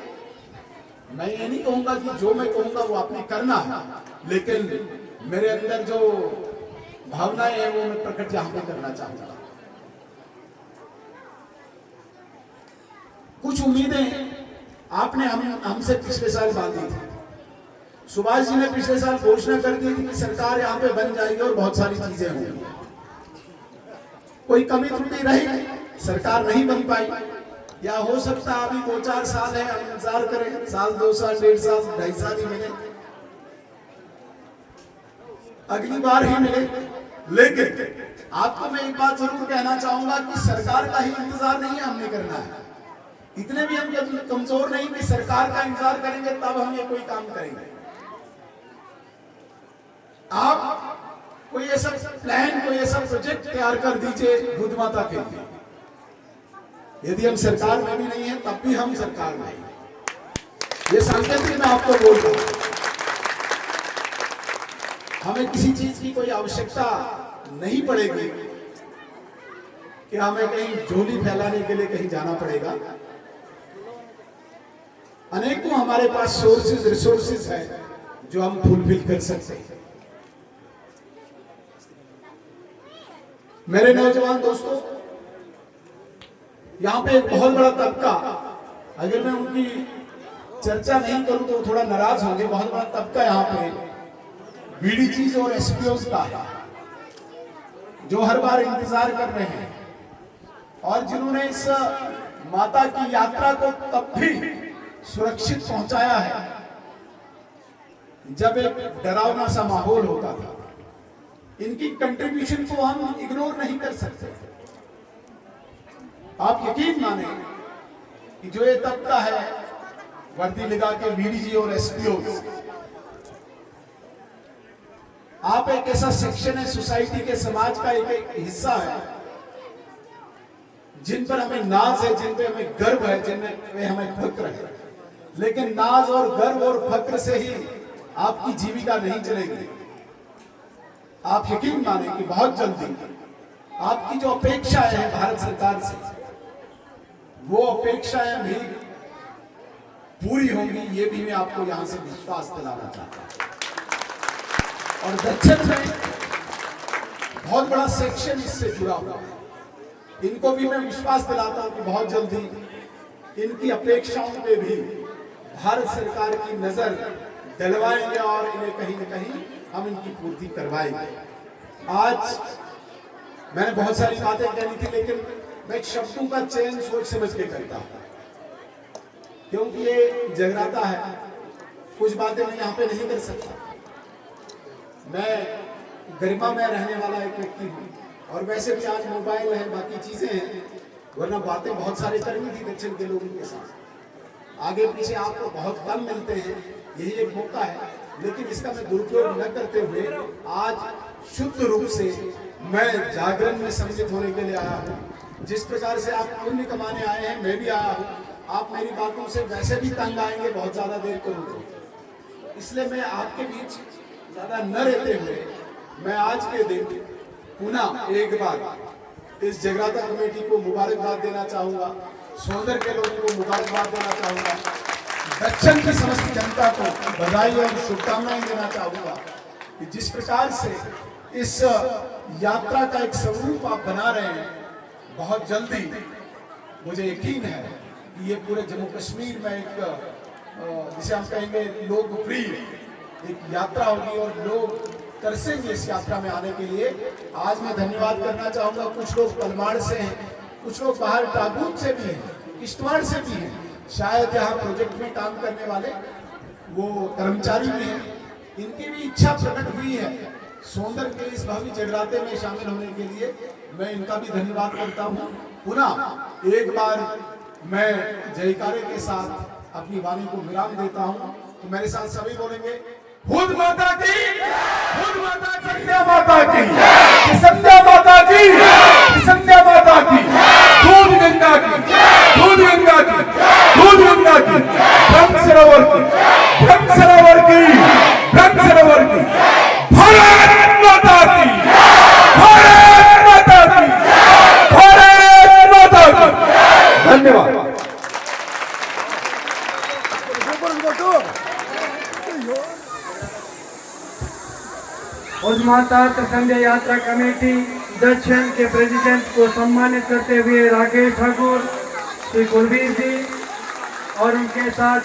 मैं ये नहीं कहूंगा कि जो मैं कहूंगा वो आपने करना है, लेकिन मेरे अंदर जो भावनाएं हैं वो मैं प्रकट यहां पे करना चाहूंगा। कुछ उम्मीदें आपने हमसे पिछले साल बांधी थी। सुभाष जी ने पिछले साल घोषणा कर दी थी कि सरकार यहां पे बन जाएगी और बहुत सारी चीजें होंगी। कोई कमी त्रुटि रही, सरकार नहीं बन पाई, या हो सकता अभी 2-4 साल है, हम इंतजार करें, साल, 2 साल, 1.5 साल, 2.5 साल ही मिले, अगली बार ही मिले। लेकिन आपको मैं एक बात जरूर कहना चाहूंगा कि सरकार का ही इंतजार नहीं हमने करना है। इतने भी हम कमजोर नहीं कि सरकार का इंतजार करेंगे तब हम ये कोई काम करेंगे। आप कोई ऐसा प्लान, कोई ऐसा प्रोजेक्ट तैयार कर दीजिए बुद्ध माता के लिए। यदि हम सरकार में भी नहीं है तब भी हम सरकार में हैं। ये सांकेतिक मैं आपको बोल रहा हूं। हमें किसी चीज की कोई आवश्यकता नहीं पड़ेगी कि हमें कहीं झोली फैलाने के लिए कहीं जाना पड़ेगा। अनेकों हमारे पास सोर्सेज, रिसोर्सेज है जो हम फुलफिल कर सकते हैं। मेरे नौजवान दोस्तों, यहां पे एक बहुत बड़ा तबका, अगर मैं उनकी चर्चा नहीं करूं तो थोड़ा नाराज होंगे, बहुत बड़ा तबका यहाँ पे बीडीजीज और एसपीओज का है, जो हर बार इंतजार कर रहे हैं और जिन्होंने इस माता की यात्रा को तब भी सुरक्षित पहुंचाया है जब एक डरावना सा माहौल होता था। इनकी कंट्रीब्यूशन को हम इग्नोर नहीं कर सकते। आप यकीन माने कि जो ये तबका है वर्दी लगा के बीडीजी और एसपीओ, आप एक ऐसा सेक्शन है सोसाइटी के, समाज का एक हिस्सा है जिन पर हमें नाज है, जिन पे हमें गर्व है, जिनमें हमें फक्र है। लेकिन नाज और गर्व और फक्र से ही आपकी जीविका नहीं चलेगी। आप यकीन माने कि बहुत जल्दी आपकी जो अपेक्षाएं हैं भारत सरकार से, वो अपेक्षाएं भी पूरी होंगी, ये भी मैं आपको यहां से विश्वास दिलाना चाहता हूं। और दक्षिण में बहुत बड़ा सेक्शन इससे जुड़ा हुआ है। इनको भी मैं विश्वास दिलाता हूं कि बहुत जल्दी इनकी अपेक्षाओं पे भी भारत सरकार की नजर दिलवाएंगे और इन्हें कहीं न कहीं हम इनकी पूर्ति करवाएंगे। आज मैंने बहुत सारी बातें कहनी थी, लेकिन मैं शब्दों का चयन सोच समझ के करता हूं, क्योंकि ये जगराता है। कुछ बातें मैं यहाँ पे नहीं कर सकता। मैं गरिमा में रहने वाला एक व्यक्ति हूँ, और वैसे भी आज मोबाइल है, बाकी चीजें हैं, वरना बातें बहुत सारी करनी थी दक्षिण के लोगों के साथ। आगे पीछे आपको बहुत कम मिलते हैं, यही एक मौका है, लेकिन इसका मैं दुरुपयोग न करते हुए आज शुद्ध रूप से मैं जागरण में सम्मिलित होने के लिए आया हूँ। जिस प्रकार से आप पुण्य कमाने आए हैं, मैं भी आया हूँ। आप मेरी बातों से वैसे भी तंग आएंगे, बहुत ज्यादा देर करूँ तो, इसलिए मैं आपके बीच ज्यादा न रहते हुए मैं आज के दिन पुनः एक बार इस जगराता कमेटी को मुबारकबाद देना चाहूंगा, सोंदर के लोगों को मुबारकबाद देना चाहूंगा, दक्षिण की समस्त जनता को बधाई और शुभकामनाएं देना चाहूंगा कि जिस प्रकार से इस यात्रा का एक स्वरूप आप बना रहे हैं, बहुत जल्दी मुझे यकीन है कि ये पूरे जम्मू कश्मीर में एक जिसे हम कहेंगे लोकप्रिय एक यात्रा होगी और लोग तरसेंगे इस यात्रा में आने के लिए। आज मैं धन्यवाद करना चाहूंगा, कुछ लोग पलमाड़ से हैं, कुछ लोग बाहर टाबूत से भी हैं, किश्तवाड़ से भी हैं, शायद यहाँ प्रोजेक्ट में काम करने वाले वो कर्मचारी भी हैं। इनकी भी इच्छा प्रकट हुई है सोंदर के इस भव्य जगराते में शामिल होने के लिए। मैं इनका भी धन्यवाद करता हूँ। पुनः एक बार मैं जयकारे के साथ अपनी वाणी को विराम देता हूँ। तो मेरे साथ सभी बोलेंगे, खुद माता की, खुद माता संध्या माता की, संध्या माता की, संध्या माता की, दूध गंगा की, दूध गंगा की, दूध गंगा की, ब्रह्म सरोवर की, ब्रह्म सरोवर की, ब्रह्म सरोवर की, भारत माता की, भारत माता की, भारत माता की। धन्यवाद। उस माता संध्या यात्रा कमेटी दक्षिण के प्रेसिडेंट को सम्मानित करते हुए राकेश ठाकुर, श्री कुलवीर जी और उनके साथ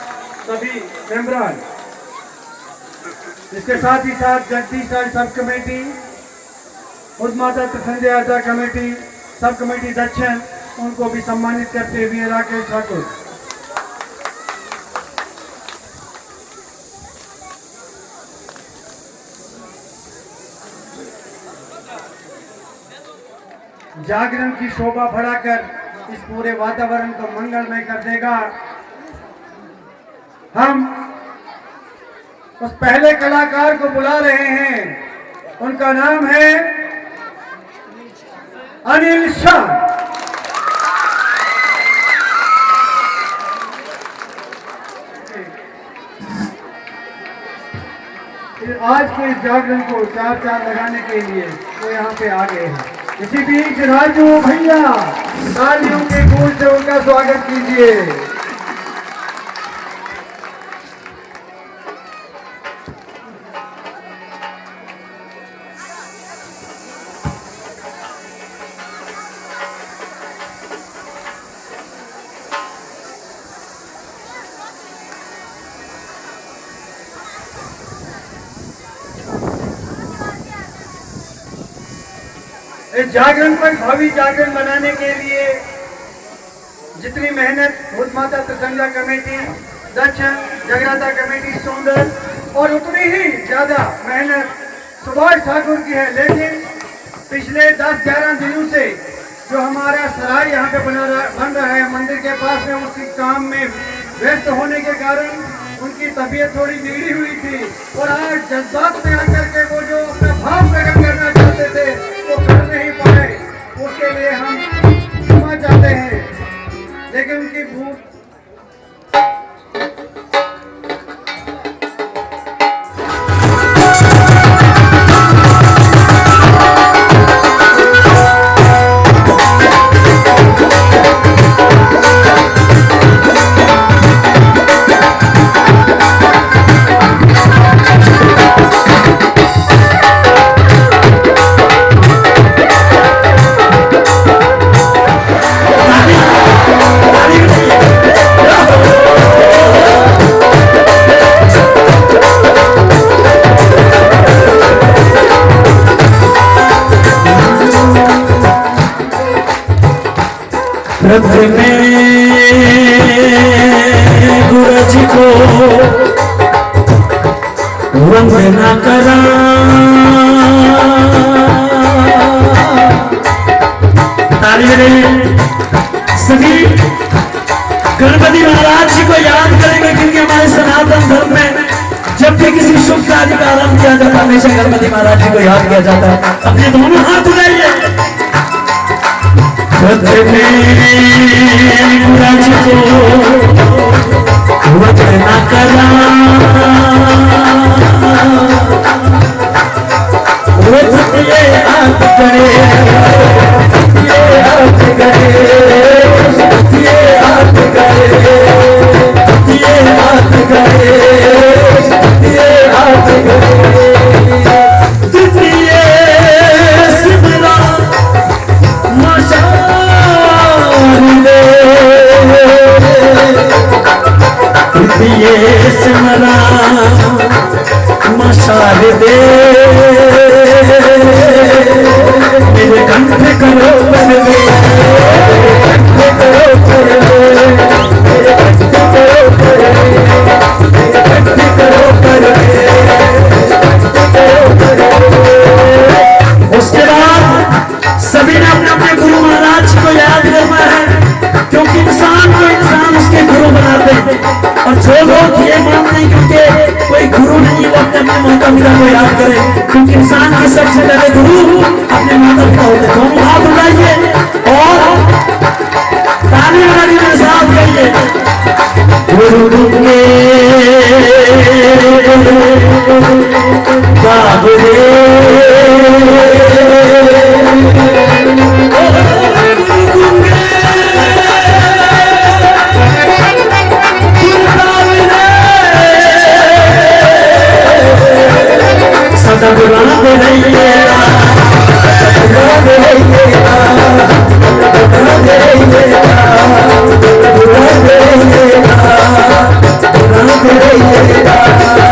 सभी मेंबरान, इसके साथ ही साथ जगदीश सब कमेटी, उस माता संध्या यात्रा कमेटी सब कमेटी दक्षिण, उनको भी सम्मानित करते हुए राकेश ठाकुर। जागरण की शोभा बढ़ाकर इस पूरे वातावरण को मंगलमय कर देगा। हम उस पहले कलाकार को बुला रहे हैं, उनका नाम है अनिल शाह। आज के जागरण को चार चांद लगाने के लिए वो यहाँ पे आ गए हैं। इसी बीच राजू भैया तालियों के गूंज से उनका स्वागत कीजिए। इस जागरण पर भावी जागरण बनाने के लिए जितनी मेहनत भूत माता त्रिसंध्या कमेटी, दर्शन जगराता कमेटी सोंदर और उतनी ही ज्यादा मेहनत सुभाष ठाकुर की है, लेकिन पिछले 10-11 दिनों से जो हमारा सराय यहाँ पे बन रहा है मंदिर के पास में, उसी काम में व्यस्त होने के कारण उनकी तबीयत थोड़ी बिगड़ी हुई थी और आज जज्बात में आकर के वो जो अपना भाव प्रकट करना चाहते थे वो कर नहीं पाए। उसके लिए हम क्षमा चाहते हैं, लेकिन उनकी भूख गुरज को वंदना करा, सभी गणपति महाराज जी को याद करेंगे, क्योंकि हमारे सनातन धर्म में जब भी किसी शुभ कार्य का आरंभ किया जाता है हमेशा गणपति महाराज जी को याद किया जाता है। अपने दोनों हाथ उठाइए। गुरज को वंदना करा, ये हाथ करे, ये हाथ करे, ये हाथ करे, ये हाथ करे, ये हाथ करे। तृतीय सिमरा तृतीय सिमरा मशाल दे, मेरे कंठ करो पर दे, कंठ करो पर दे, मेरे कंठ करो पर दे, मेरे कंठ करो पर दे, कंठ करो पर दे। उसके बाद सभी ने अपने अपने गुरु महाराज को याद करना है, क्योंकि इंसान को इंसान उसके गुरु बनाते हैं। और जो लोग ये मानते हैं क्योंकि कोई गुरु नहीं वो अपने माता पिता को याद करे, क्योंकि इंसान के सबसे पहले गुरु अपने माता पिता होते हैं। दोनों हाथ उठाइए और ताली बजाइए, मेरे साथ कहिए गुरु के बाबरे सदगुराद रहिए, सदगुराद रहिए, सदगुराद रहिए, सदगुराद रहिए, सदगुराद रहिए।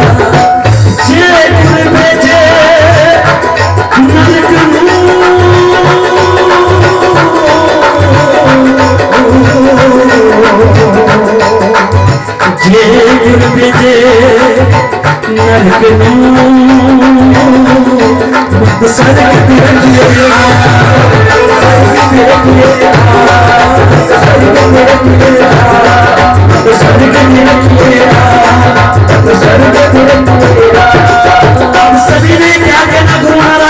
जे गुरु भेजे नानक जे गुरु भेजे नरक सड़क रखिए, सभी ने क्या कहना गुरु महाराज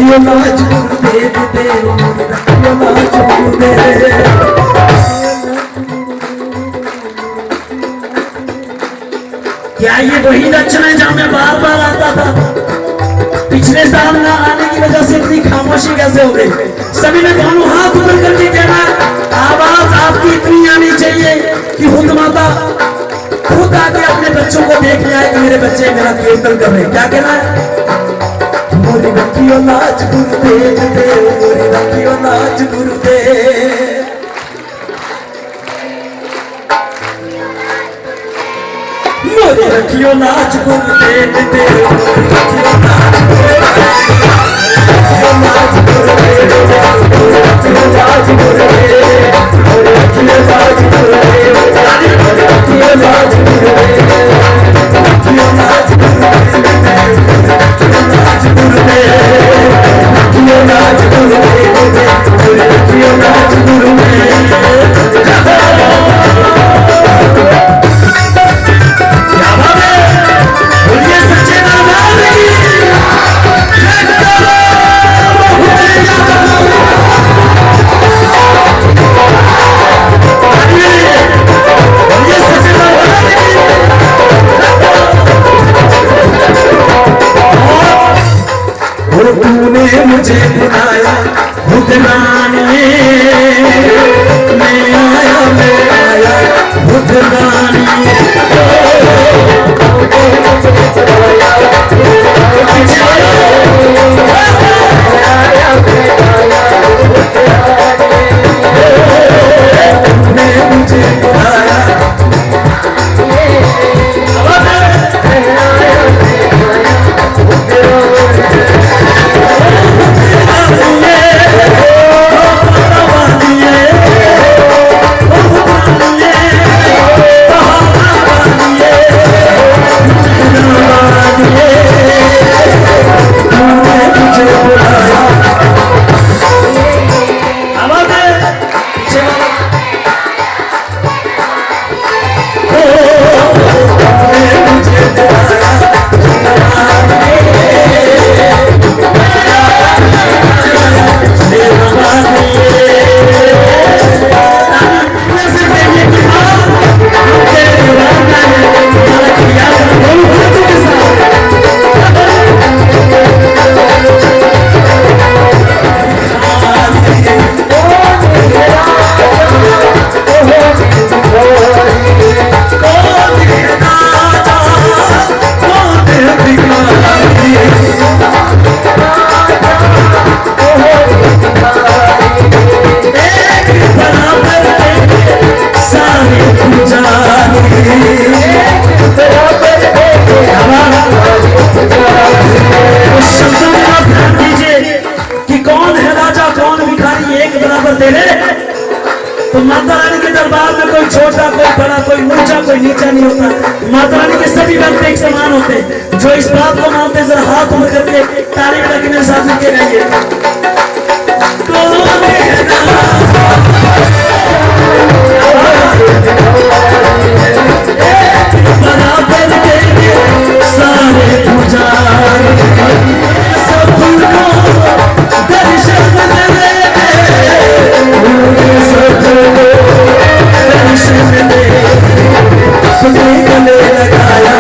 रखियो लाज गुरुदेव देव, मोरी रखियो लाज गुरुदेव। क्या ये वही लक्षण है जहां मैं बार बार आता था? पिछले साल ना आने की वजह से इतनी खामोशी कैसे हो गई? सभी ने दोनों हाथ ऊपर करके कहना, आवाज आपकी इतनी आनी चाहिए कि खुद माता खुद आके अपने बच्चों को देख ले आए कि मेरे बच्चे मेरा कीर्तन कर रहे हैं। क्या कहना है? मोरी रखियो लाज गुरुदेव देव, मोरी रखियो लाज गुरुदेव। मोरी रखियो लाज गुरुदेव देव, मोरी रखियो लाज तूने मुझे बुलाया खुद रानी, मैं आया खुद रानी। तो माता रानी के दरबार में कोई छोटा, कोई बड़ा, कोई ऊंचा, कोई नीचा नहीं होता। माता रानी के सभी भक्त एक समान होते हैं। जो इस बात को मानते जरा हाथ उठ करके ताली बजा के साथ लिखे रहिए। सारे पुजारी सबको दर्शन दे, सुने गले लगाया आया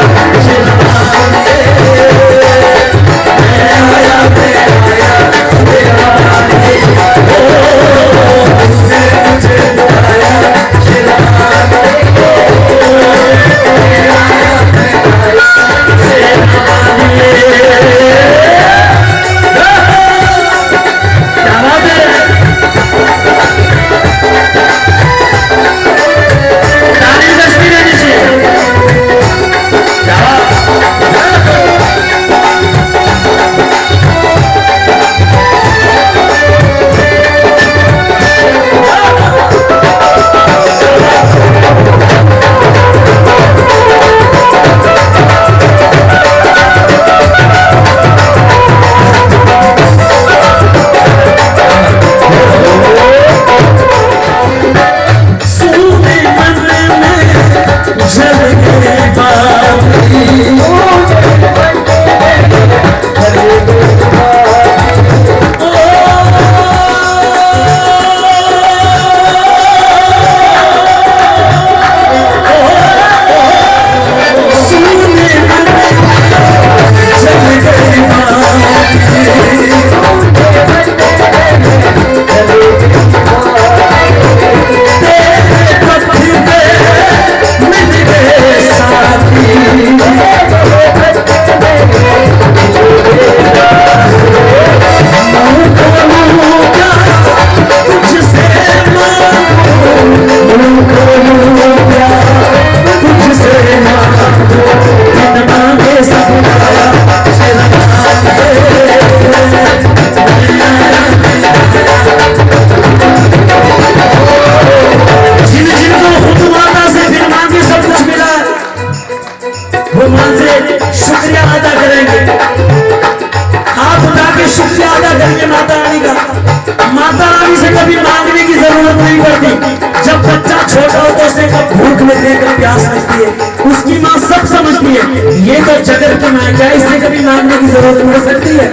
बच्चे को भूख लगती है, कब प्यास लगती है, उसकी माँ सब समझती है। ये तो जगत की माँ, क्या इससे कभी मांगने की जरूरत पड़ सकती है?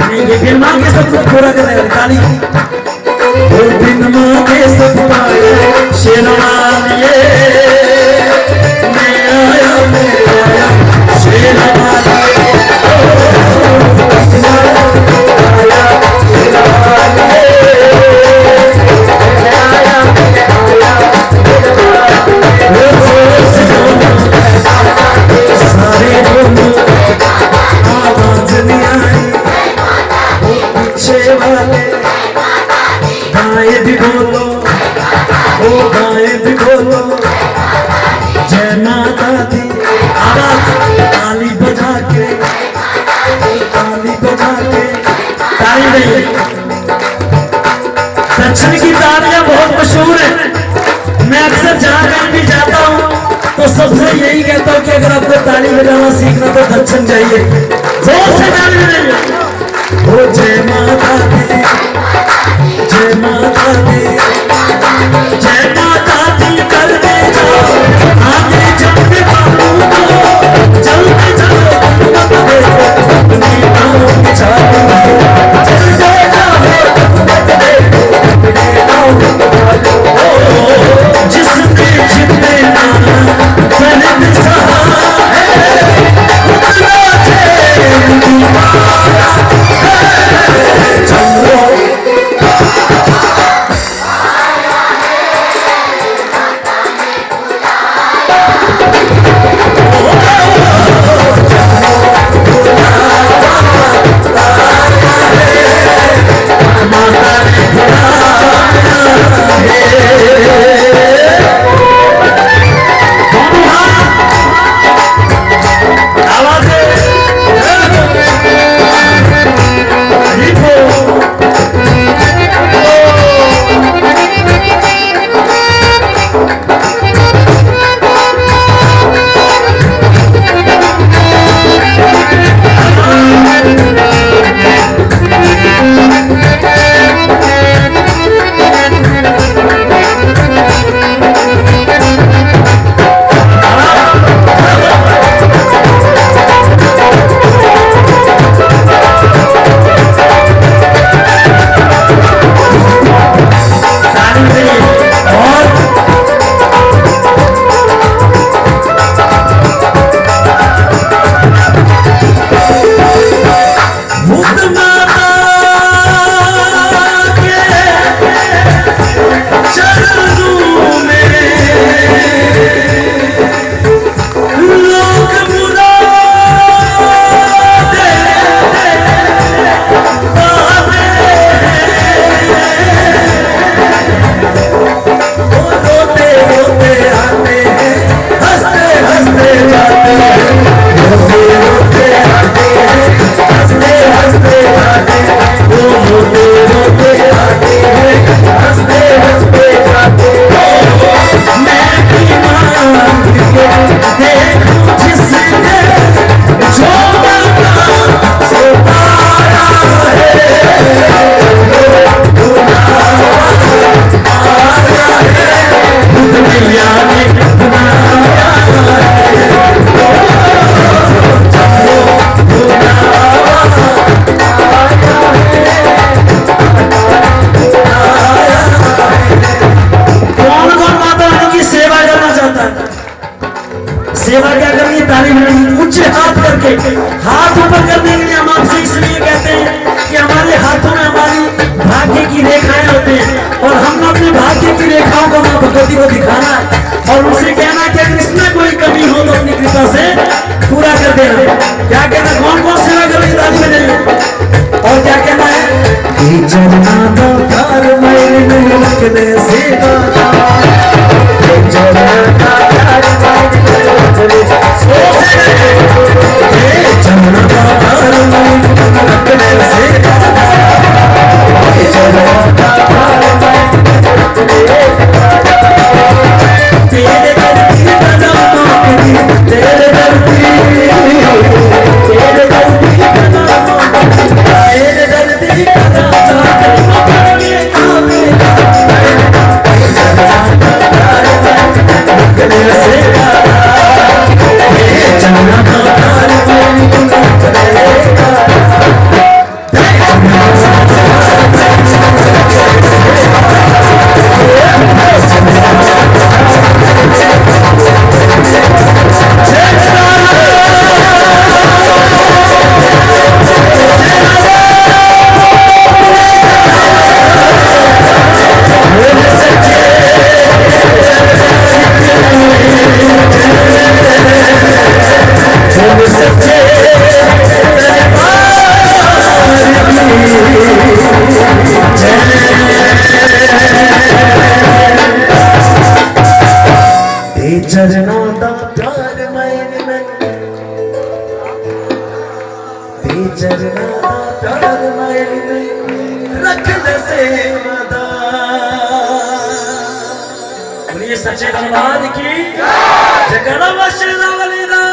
नहीं, ये फिर मांग के सब कुछ पूरा करेगा। ताली बिन मांगे सब पाए शेरवालिए, मैं आया शेरवालिए। जय माता दी, आवाज ताली बजा के, ताली बजा के, ताली नहीं, दक्षिण की तालियां बहुत मशहूर है। मैं अक्सर जहां कहीं भी जाता हूं तो सबसे यही कहता हूं कि अगर आपको ताली बजाना सीखना तो दक्षिण जाइए, जोर से ताली बजाइए। ओ जय माता दी, जय माता दी, जय माता दी करते जाओ, आगे चलते बाबू को, चलते चलो मत देखो अपनी नाव की चाबी, चलते जाओ मत देखो अपनी नाव की चाबी। जिसने जितने नाम दर्द सहा है, उतना चैन पाया है। चलो सेवा क्या करनी है? ताली बजानी, ऊंचे हाथ करके। हाथ ऊपर करने के लिए हम आपसे इसलिए कहते हैं कि हमारे हाथों में हमारी भाग्य की रेखाएं होती हैं और हम अपने भाग्य की रेखाओं को मां भगवती को दिखाना है और उनसे कहना कि अगर इसमें कोई कमी हो तो अपनी कृपा से पूरा कर देना। क्या कहना? कौन कौन सेवा करेंगे? ताली बजाइए। और क्या कहना है? तेरे चरना दा प्यार मैंने मैनू ते चरना दा प्यार मैंने रख ले सेवादा। बोलिए सच्चे दरबार की जगड़ा वशरा वाली दा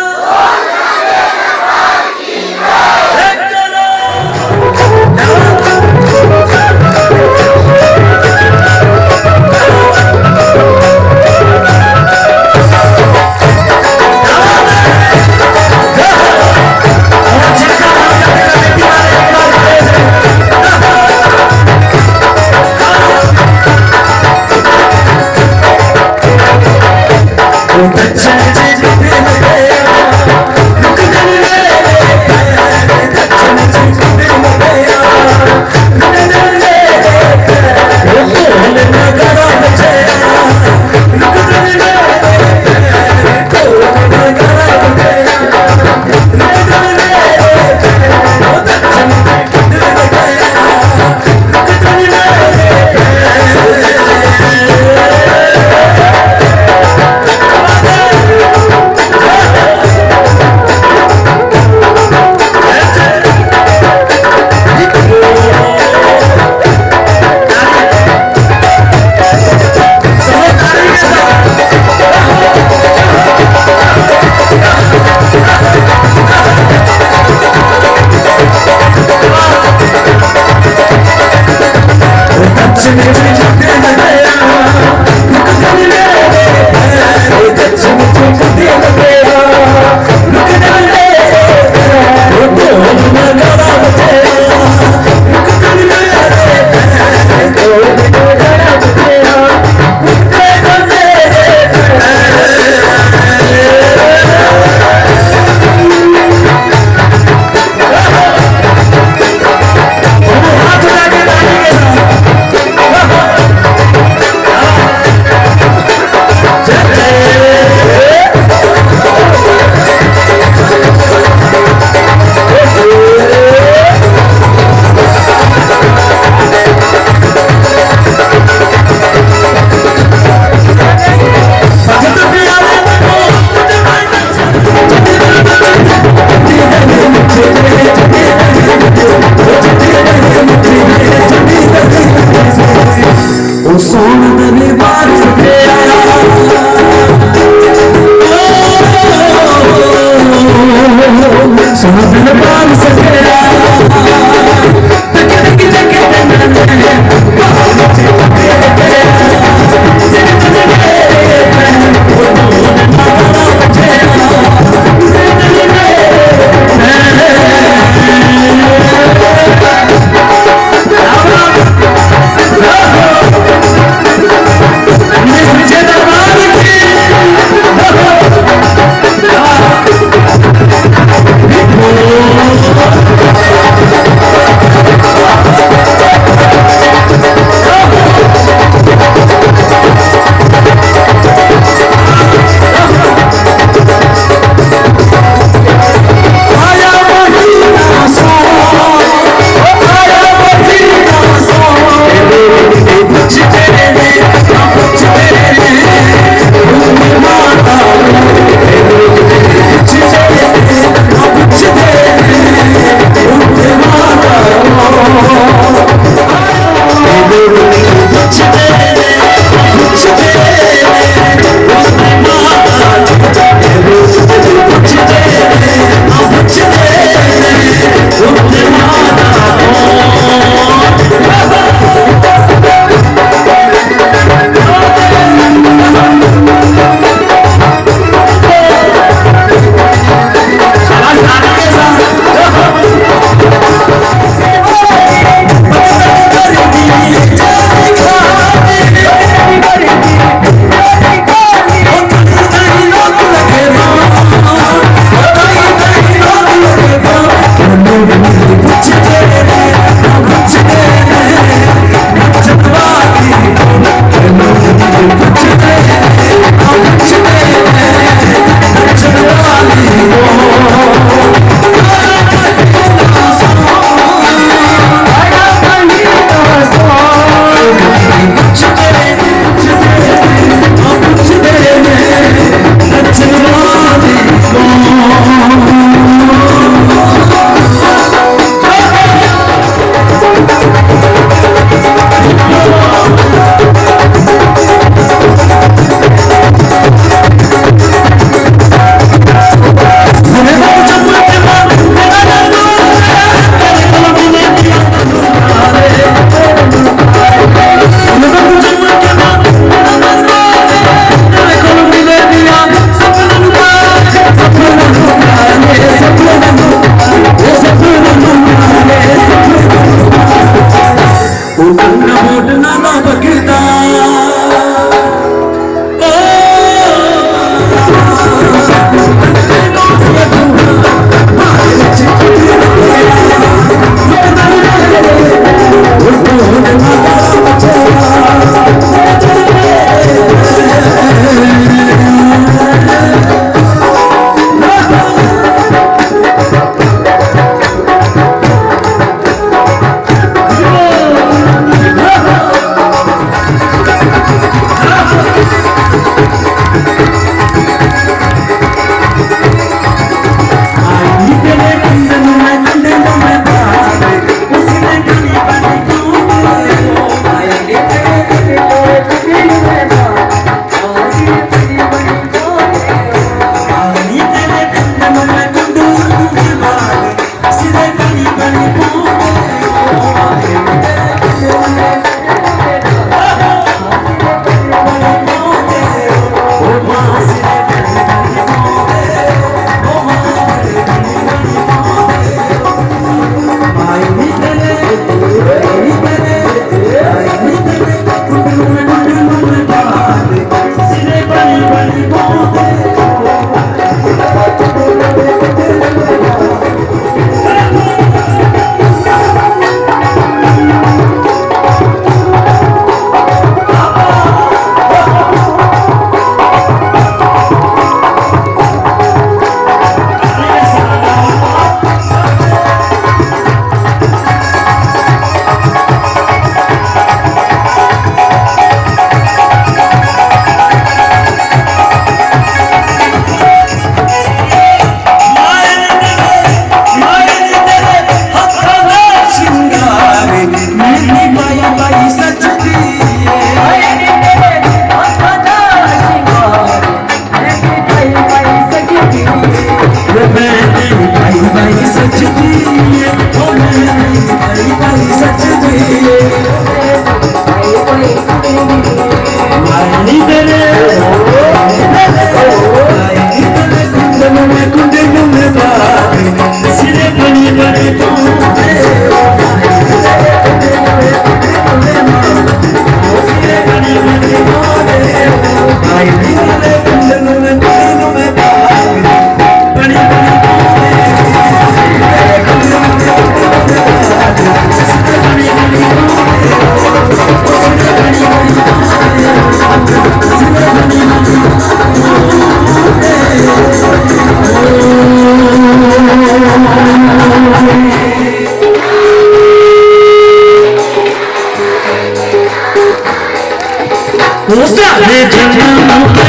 वो सारे जन्मों के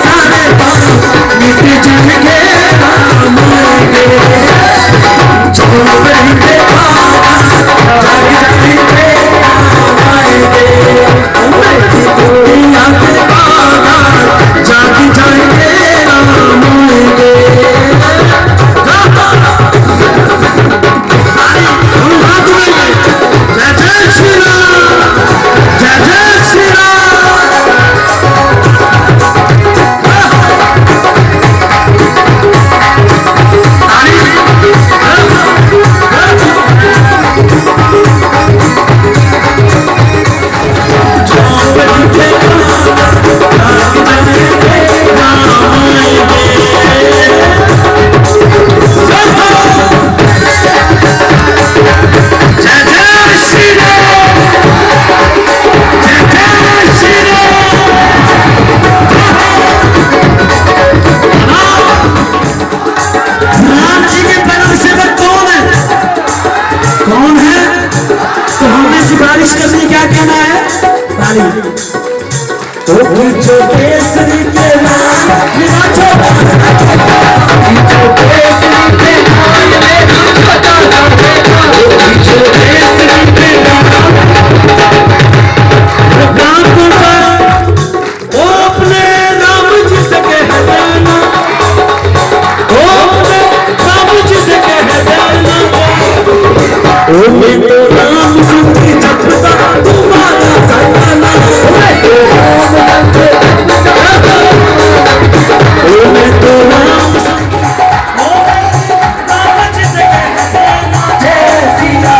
सारे पाप मिट जाएंगे राम आएंगे छोड़ देंगे जाग जाएंगे राम आएंगे दुनिया के बाहर जाग जाएंगे राम आएंगे जय जय श्री राम जय जय श्री सिफारिश करनी क्या कहना है तो जो केसरी के नाम जो केसरी के नाम बता जो केसरी के नाम वो अपने राम जी से कह देना वो अपने राम जी से कह देना ओ मैं तो राम सुनती जपता तुम्हारा सताना ओ मैं तो राम जिसे कहते ना जय सिया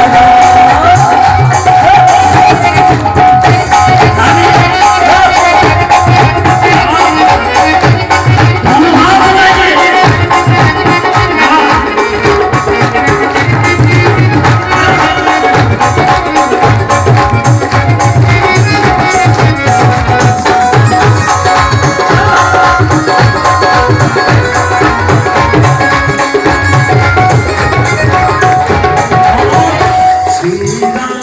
श्री राम